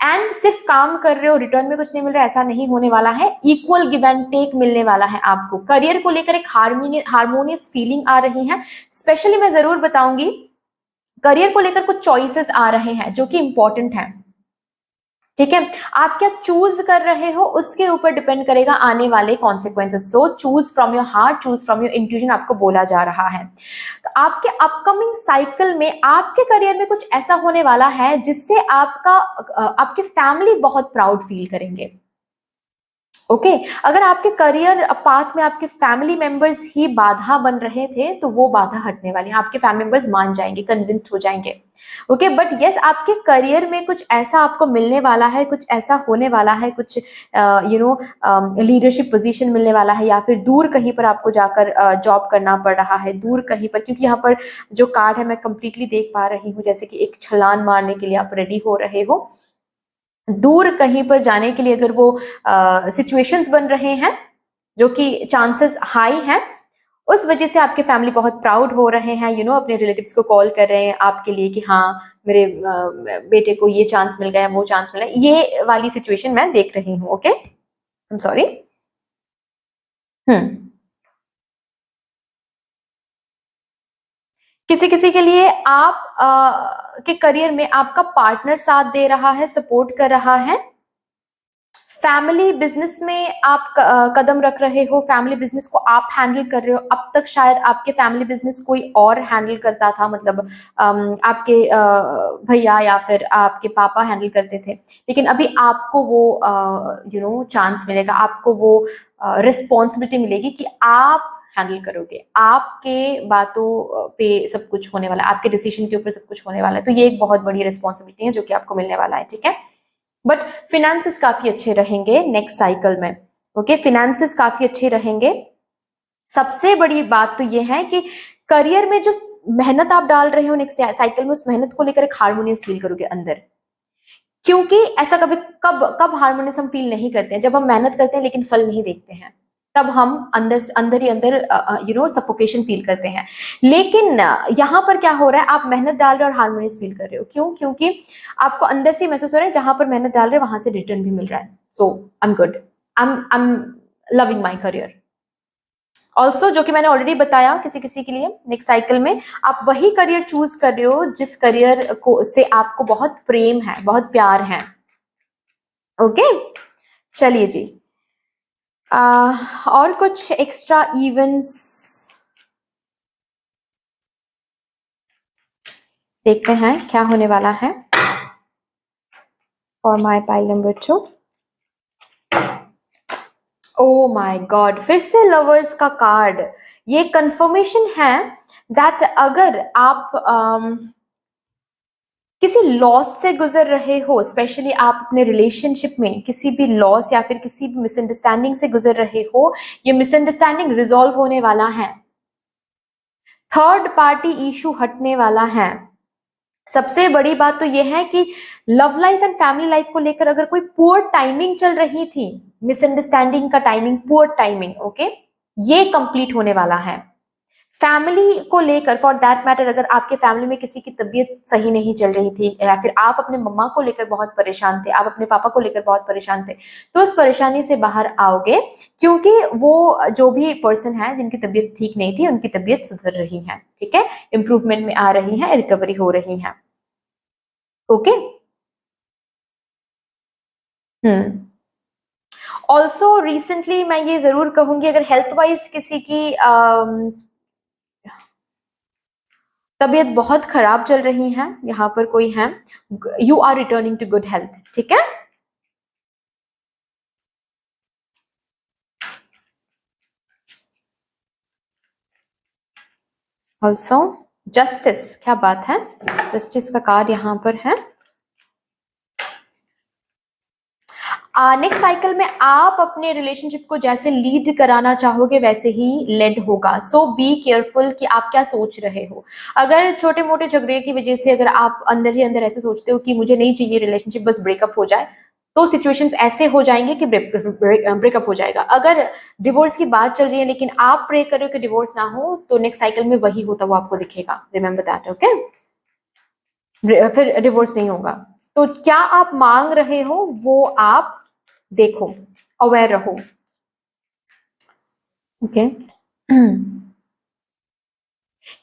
एंड सिर्फ काम कर रहे हो रिटर्न में कुछ नहीं मिल रहा है, ऐसा नहीं होने वाला है, इक्वल गिव एंड टेक मिलने वाला है आपको। करियर को लेकर एक हार्मोनियस फीलिंग आ रही है, स्पेशली मैं जरूर बताऊंगी, करियर को लेकर कुछ चॉइसेस आ रहे हैं जो कि इंपॉर्टेंट है, ठीक है। आप क्या चूज कर रहे हो उसके ऊपर डिपेंड करेगा आने वाले consequences, so choose from your heart, choose from your intuition, आपको बोला जा रहा है। आपके अपकमिंग साइकिल में आपके करियर में कुछ ऐसा होने वाला है जिससे आपके फैमिली बहुत प्राउड फील करेंगे, ओके अगर आपके करियर पाथ में आपके फैमिली मेंबर्स ही बाधा बन रहे थे तो वो बाधा हटने वाली है, आपके फैमिली मेंबर्स मान जाएंगे, कन्विंस्ड हो जाएंगे। ओके बट यस आपके करियर में कुछ ऐसा आपको मिलने वाला है, कुछ ऐसा होने वाला है, कुछ लीडरशिप पोजीशन मिलने वाला है, या फिर दूर कहीं पर आपको जाकर जॉब करना पड़ रहा है, दूर कहीं पर, क्योंकि यहाँ पर जो कार्ड है मैं कंप्लीटली देख पा रही हूँ जैसे कि एक छलांग मारने के लिए आप रेडी हो रहे हो, दूर कहीं पर जाने के लिए अगर वो सिचुएशंस बन रहे हैं जो कि चांसेस हाई हैं, उस वजह से आपके फैमिली बहुत प्राउड हो रहे हैं, अपने रिलेटिव्स को कॉल कर रहे हैं आपके लिए कि हाँ मेरे बेटे को ये चांस मिल गया, वो चांस मिला, ये वाली सिचुएशन मैं देख रही हूँ। Okay I am sorry. किसी किसी के लिए आप के करियर में आपका पार्टनर साथ दे रहा है, सपोर्ट कर रहा है। फैमिली बिजनेस में आप कदम रख रहे हो, फैमिली बिजनेस को आप हैंडल कर रहे हो। अब तक शायद आपके फैमिली बिजनेस कोई और हैंडल करता था, मतलब आपके भैया या फिर आपके पापा हैंडल करते थे, लेकिन अभी आपको वो चांस मिलेगा, आपको वो रिस्पॉन्सिबिलिटी मिलेगी कि आप हैंडल करोगे, आपके बातों पे सब कुछ होने वाला है, आपके डिसीजन के ऊपर सब कुछ होने वाला है। तो ये एक बहुत बड़ी रिस्पॉन्सिबिलिटी है जो कि आपको मिलने वाला है, ठीक है। बट फिनेंसेस काफी अच्छे रहेंगे नेक्स्ट साइकिल में। ओके फिनेंसेस काफी अच्छे रहेंगे। सबसे बड़ी बात तो ये है कि करियर में जो मेहनत आप डाल रहे हो नेक्स्ट साइकिल में, उस मेहनत को लेकर एक हार्मोनियस फील करोगे अंदर, क्योंकि ऐसा कभी कब कब हार्मोनियस हम फील नहीं करते हैं, जब हम मेहनत करते हैं लेकिन फल नहीं देखते हैं, तब हम अंदर ही अंदर सफोकेशन फील करते हैं। लेकिन यहाँ पर क्या हो रहा है, आप मेहनत डाल रहे हो और हार्मोनियस फील कर रहे हो। क्यों? क्योंकि आपको अंदर से महसूस हो रहा है जहां पर मेहनत डाल रहे हो वहां से रिटर्न भी मिल रहा है। So I am good, I am loving my career. Also जो कि मैंने ऑलरेडी बताया, किसी किसी के लिए नेक्स्ट साइकिल में आप वही करियर चूज कर रहे हो जिस करियर को से आपको बहुत प्रेम है, बहुत प्यार है। ओके चलिए जी, और कुछ एक्स्ट्रा इवेंट्स देखते हैं क्या होने वाला है for my pile number 2। O my God, फिर से लवर्स का कार्ड। ये कंफर्मेशन है दैट अगर आप किसी लॉस से गुजर रहे हो, स्पेशली आप अपने रिलेशनशिप में किसी भी लॉस या फिर किसी भी मिसअंडरस्टैंडिंग से गुजर रहे हो, ये मिसअंडरस्टैंडिंग रिजॉल्व होने वाला है, थर्ड पार्टी इशू हटने वाला है। सबसे बड़ी बात तो यह है कि love life and family life को लेकर अगर कोई पुअर टाइमिंग चल रही थी, मिसअंडरस्टैंडिंग का टाइमिंग, पुअर टाइमिंग, ओके, ये कंप्लीट होने वाला है। फैमिली को लेकर फॉर दैट मैटर, अगर आपके फैमिली में किसी की तबीयत सही नहीं चल रही थी, या फिर आप अपने मम्मा को लेकर बहुत परेशान थे, आप अपने पापा को लेकर बहुत परेशान थे, तो उस परेशानी से बाहर आओगे, क्योंकि वो जो भी पर्सन है जिनकी तबीयत ठीक नहीं थी उनकी तबीयत सुधर रही है, ठीक है, इंप्रूवमेंट में आ रही है, रिकवरी हो रही है। ओके ऑल्सो रिसेंटली मैं ये जरूर कहूंगी, अगर हेल्थ वाइज किसी की तबीयत बहुत खराब चल रही है, यहाँ पर कोई है, you are returning to good health, ठीक है। ऑल्सो जस्टिस, क्या बात है, जस्टिस का कार्ड यहाँ पर है। नेक्स्ट साइकिल में आप अपने रिलेशनशिप को जैसे लीड कराना चाहोगे वैसे ही लेड होगा। सो बी केयरफुल कि आप क्या सोच रहे हो। अगर छोटे मोटे झगड़े की वजह से अगर आप अंदर ही अंदर ऐसे सोचते हो कि मुझे नहीं चाहिए रिलेशनशिप, बस ब्रेकअप हो जाए, तो सिचुएशंस ऐसे हो जाएंगे कि ब्रेकअप हो जाएगा। अगर डिवोर्स की बात चल रही है लेकिन आप प्रे कर रहे हो कि डिवोर्स ना हो, तो नेक्स्ट साइकिल में वही होता वो आपको दिखेगा, रिमेंबर दैट, ओके। फिर डिवोर्स नहीं होगा। तो क्या आप मांग रहे हो वो आप देखो, अवेयर रहो, ओके।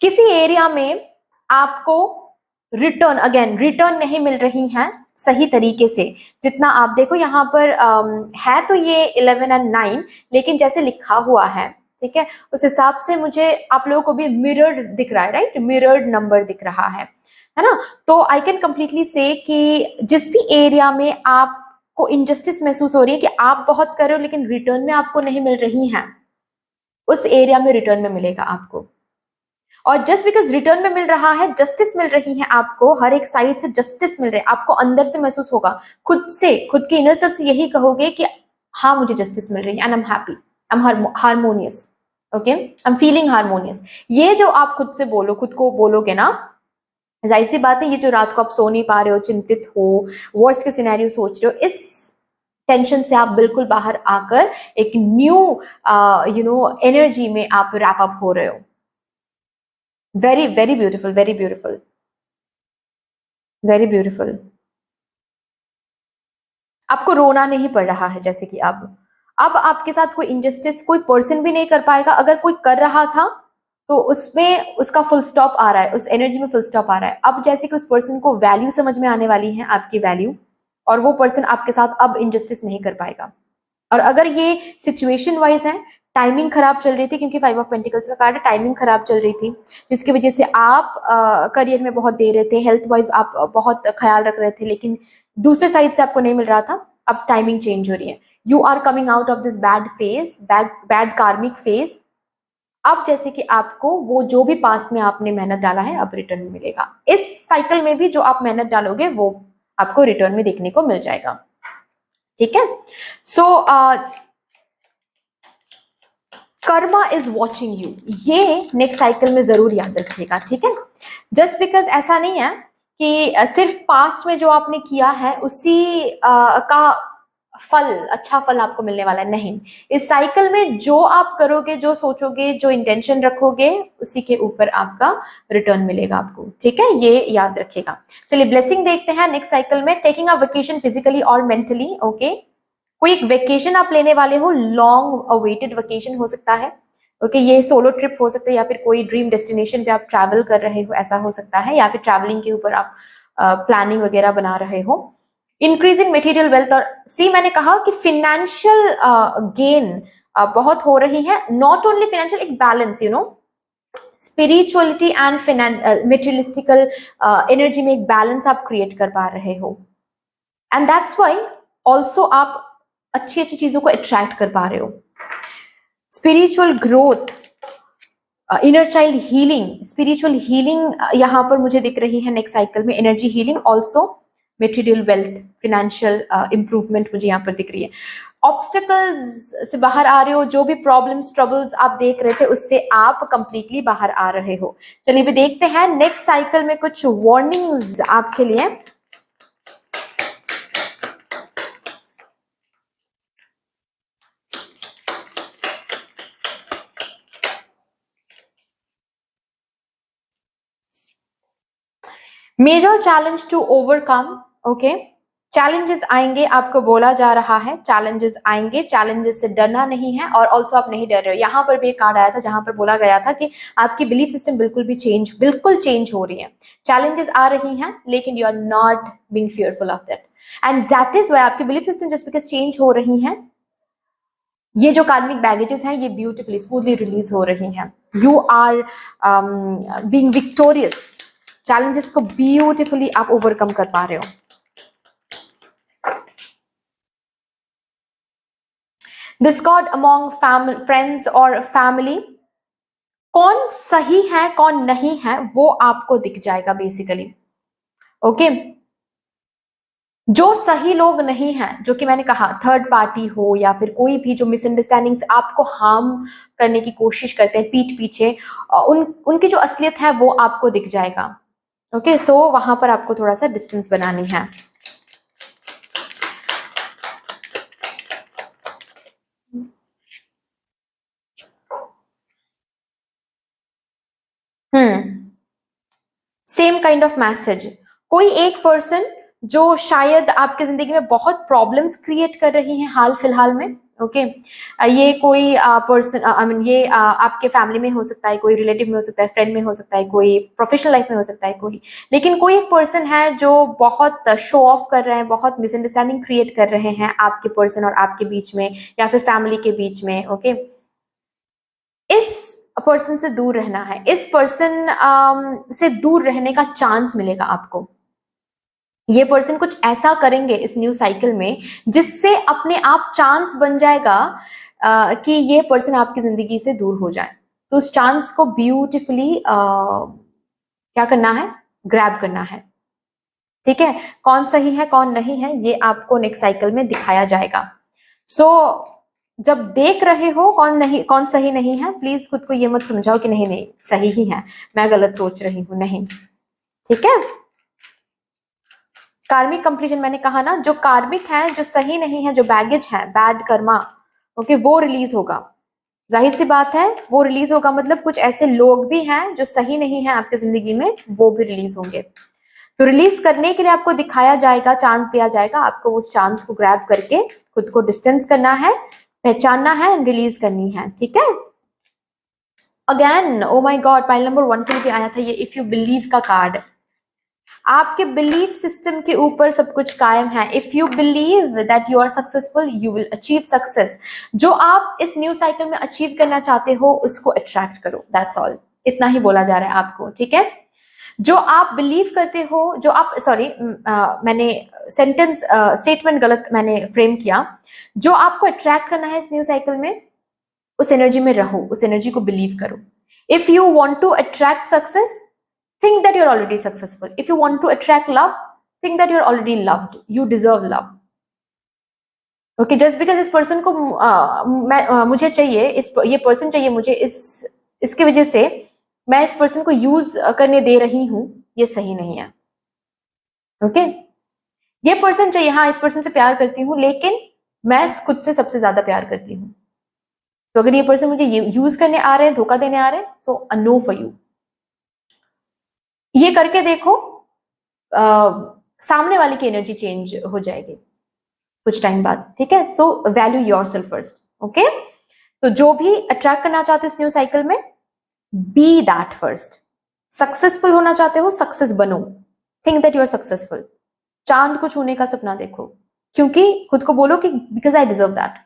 किसी एरिया में आपको रिटर्न नहीं मिल रही है सही तरीके से, जितना आप देखो यहाँ पर है तो ये 11 एंड 9, लेकिन जैसे लिखा हुआ है, ठीक है, उस हिसाब से मुझे आप लोगों को भी मिरर्ड दिख रहा है, राइट, मिरर्ड नंबर दिख रहा है ना। तो आई कैन कंप्लीटली से कि जिस भी एरिया में आप को इनजस्टिस महसूस हो रही है कि आप बहुत कर रहे हो लेकिन रिटर्न में आपको नहीं मिल रही हैं, उस एरिया में रिटर्न में मिलेगा आपको। और जस्ट बिकॉज रिटर्न में मिल रहा है, जस्टिस मिल रही है आपको, हर एक साइड से जस्टिस मिल रहा है आपको, अंदर से महसूस होगा, खुद से, खुद के इनर सेल्फ से यही कहोगे कि हाँ मुझे जस्टिस मिल रही है and I am happy, I am harmonious, okay, I am feeling harmonious. ये जो आप खुद से बोलो, खुद को बोलोगे ना, जाहिर सी बात है ये जो रात को आप सो नहीं पा रहे हो, चिंतित हो, वर्स्ट के सिनेरियो सोच रहे हो, इस टेंशन से आप बिल्कुल बाहर आकर एक न्यू एनर्जी में आप रैप अप हो रहे हो। Very very beautiful, very beautiful, very beautiful. आपको रोना नहीं पड़ रहा है, जैसे कि अब आपके साथ कोई इनजस्टिस कोई पर्सन भी नहीं कर पाएगा। अगर कोई कर रहा था तो उसमें उसका फुल स्टॉप आ रहा है, उस एनर्जी में फुल स्टॉप आ रहा है। अब जैसे कि उस पर्सन को वैल्यू समझ में आने वाली है, आपकी वैल्यू, और वो पर्सन आपके साथ अब इनजस्टिस नहीं कर पाएगा। और अगर ये सिचुएशन वाइज है, टाइमिंग खराब चल रही थी, क्योंकि 5 ऑफ पेंटिकल्स का कार्ड है, टाइमिंग खराब चल रही थी, जिसकी वजह से आप करियर में बहुत दे रहे थे, हेल्थ वाइज आप बहुत ख्याल रख रहे थे, लेकिन दूसरे साइड से आपको नहीं मिल रहा था। अब टाइमिंग चेंज हो रही है, you are coming out of this bad phase, bad karmic phase. अब जैसे कि आपको वो जो भी पास्ट में आपने मेहनत डाला है अब रिटर्न में मिलेगा। इस साइकिल में भी जो आप मेहनत डालोगे वो आपको रिटर्न में देखने को मिल जाएगा, ठीक है। सो कर्मा इज वॉचिंग यू, ये नेक्स्ट साइकिल में जरूर याद रखिएगा, ठीक है। जस्ट बिकॉज ऐसा नहीं है कि सिर्फ पास्ट में जो आपने किया है उसी का फल, अच्छा फल आपको मिलने वाला है, नहीं। इस साइकिल में जो आप करोगे, जो सोचोगे, जो इंटेंशन रखोगे, उसी के ऊपर आपका रिटर्न मिलेगा आपको, ठीक है, ये याद रखिएगा। चलिए ब्लेसिंग देखते हैं नेक्स्ट साइकिल में। टेकिंग अ वेकेशन फिजिकली और मेंटली, ओके। कोई एक वेकेशन आप लेने वाले हो, लॉन्ग अवेटेड वेकेशन हो सकता है, ओके, ये सोलो ट्रिप हो सकता है, या फिर कोई ड्रीम डेस्टिनेशन पे आप ट्रैवल कर रहे हो, ऐसा हो सकता है, या फिर ट्रैवलिंग के ऊपर आप प्लानिंग वगैरह बना रहे हो। इंक्रीजिंग मटेरियल वेल्थ, और सी मैंने कहा कि फिनेंशियल गेन बहुत हो रही है, नॉट ओनली फिनेंशियल, एक बैलेंस, स्पिरिचुअलिटी एंड मेटेरियलिस्टिकल एनर्जी में एक बैलेंस आप क्रिएट कर पा रहे हो, एंड दैट्स वाई ऑल्सो आप अच्छी अच्छी चीजों को अट्रैक्ट कर पा रहे हो। Spiritual growth, inner child healing, spiritual healing यहाँ पर मुझे दिख रही है नेक्स्ट साइकिल में, energy healing, also material wealth, financial improvement मुझे यहाँ पर दिख रही है। ऑब्स्टिकल्स से बाहर आ रहे हो, जो भी प्रॉब्लम्स ट्रबल्स आप देख रहे थे उससे आप कंप्लीटली बाहर आ रहे हो। चलिए भी देखते हैं नेक्स्ट साइकिल में कुछ वार्निंग्स आपके लिए। Major challenge to overcome, okay, challenges आएंगे, आपको बोला जा रहा है चैलेंजेस आएंगे, चैलेंजेस से डरना नहीं है, और ऑल्सो आप नहीं डर रहे हो। यहाँ पर भी एक कार्ड आया था जहां पर बोला गया था कि आपकी बिलीफ सिस्टम बिल्कुल चेंज हो रही है, चैलेंजेस आ रही हैं, लेकिन you are not being fearful of that, and that is why आपकी belief system just because change हो रही हैं, ये जो कार्मिक बैगेजेस हैं ये ब्यूटिफुली स्मूथली रिलीज हो रही हैं, you are being victorious, challenges को ब्यूटिफुली आप ओवरकम कर पा रहे हो। डिस्कॉर्ड अमॉन्ग फ्रेंड्स और फैमिली, कौन सही है कौन नहीं है वो आपको दिख जाएगा बेसिकली, ओके। जो सही लोग नहीं हैं, जो कि मैंने कहा थर्ड पार्टी हो या फिर कोई भी जो मिसअंडरस्टैंडिंग्स आपको हार्म करने की कोशिश करते हैं पीठ पीछे, उनकी जो असलियत है वो आपको दिख जाएगा, ओके। सो वहां पर आपको थोड़ा सा डिस्टेंस बनानी है। सेम काइंड ऑफ मैसेज, कोई एक पर्सन जो शायद आपके जिंदगी में बहुत प्रॉब्लम्स क्रिएट कर रही हैं हाल फिलहाल में, ओके। ये कोई पर्सन, आई मीन ये आपके फैमिली में हो सकता है, कोई रिलेटिव में हो सकता है, फ्रेंड में हो सकता है, कोई प्रोफेशनल लाइफ में हो सकता है कोई, लेकिन कोई एक पर्सन है जो बहुत शो ऑफ कर रहे हैं, बहुत मिसअंडरस्टैंडिंग क्रिएट कर रहे हैं आपके पर्सन और आपके बीच में, या फिर फैमिली के बीच में, ओके। इस पर्सन से दूर रहना है, इस पर्सन से दूर रहने का चांस मिलेगा आपको, ये पर्सन कुछ ऐसा करेंगे इस न्यू साइकिल में जिससे अपने आप चांस बन जाएगा कि ये पर्सन आपकी जिंदगी से दूर हो जाए। तो उस चांस को ब्यूटिफुली क्या करना है, ग्रैब करना है। ठीक है, कौन सही है कौन नहीं है ये आपको नेक्स्ट साइकिल में दिखाया जाएगा। सो जब देख रहे हो कौन सही नहीं है, प्लीज खुद को ये मत समझाओ कि नहीं नहीं सही ही है, मैं गलत सोच रही हूं, नहीं। ठीक है, कार्मिक कंप्लीशन मैंने कहा ना, जो कार्मिक है, जो सही नहीं है, जो बैगेज है, बैड कर्मा, ओके, वो रिलीज होगा। जाहिर सी बात है वो रिलीज होगा, मतलब कुछ ऐसे लोग भी हैं जो सही नहीं है आपकी जिंदगी में, वो भी रिलीज होंगे। तो रिलीज करने के लिए आपको दिखाया जाएगा, चांस दिया जाएगा, आपको उस चांस को ग्रैब करके खुद को डिस्टेंस करना है, पहचानना है एंड रिलीज करनी है। ठीक है, again oh my god, pile number 1 के लिए भी आया था ये इफ यू बिलीव का कार्ड। आपके बिलीफ सिस्टम के ऊपर सब कुछ कायम है। If you believe that you are successful you will achieve success. जो आप इस न्यू साइकिल में अचीव करना चाहते हो उसको अट्रैक्ट करो, दैट्स ऑल, इतना ही बोला जा रहा है आपको। ठीक है, जो आप बिलीव करते हो, जो आप सॉरी मैंने सेंटेंस स्टेटमेंट गलत मैंने फ्रेम किया, जो आपको अट्रैक्ट करना है इस न्यू साइकिल में उस एनर्जी में रहो, उस एनर्जी को बिलीव करो। If you want to attract success, think that you're already successful. If you want to attract love, think that you're already loved. You deserve love. Okay, just because इस person को मुझे चाहिए, ये person चाहिए मुझे, इसकी वजह से मैं इस पर्सन को यूज करने दे रही हूं, ये सही नहीं है। ओके, ये पर्सन चाहिए, हाँ इस पर्सन से प्यार करती हूँ, लेकिन मैं खुद से सबसे ज्यादा प्यार करती हूँ। तो अगर ये पर्सन मुझे यूज करने आ रहे हैं, धोखा देने आ रहे हैं, सो अ नो फॉर यू। ये करके देखो, सामने वाले की एनर्जी चेंज हो जाएगी कुछ टाइम बाद। ठीक है, so value yourself first. Okay, तो जो भी अट्रैक्ट करना चाहते हो इस न्यू साइकिल में, बी दैट फर्स्ट। सक्सेसफुल होना चाहते हो, सक्सेस बनो, think that you are successful. चांद को छूने का सपना देखो, क्योंकि खुद को बोलो कि because I deserve that.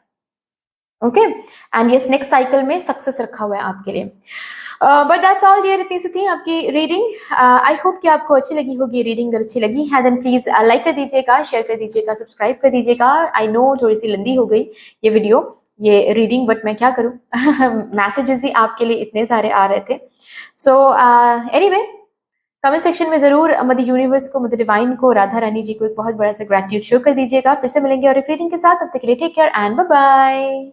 Okay, and yes next cycle में सक्सेस रखा हुआ है आपके लिए। बट दैट्स ऑल डियर, इतनी सी थी आपकी रीडिंग। आई होप कि आपको अच्छी लगी होगी रीडिंग। अगर अच्छी लगी है देन प्लीज लाइक कर दीजिएगा, शेयर कर दीजिएगा, सब्सक्राइब कर दीजिएगा। आई नो थोड़ी सी लंबी हो गई ये वीडियो, ये रीडिंग, बट मैं क्या करूं मैसेजेस ही आपके लिए इतने सारे आ रहे थे। सो एनीवे, कमेंट सेक्शन में जरूर मदर यूनिवर्स को, मदर डिवाइन को, राधा रानी जी को एक बहुत बड़ा सा ग्रेटिट्यूड शो कर दीजिएगा। फिर से मिलेंगे और एक रीडिंग के साथ, तब तक के लिए take care and bye bye.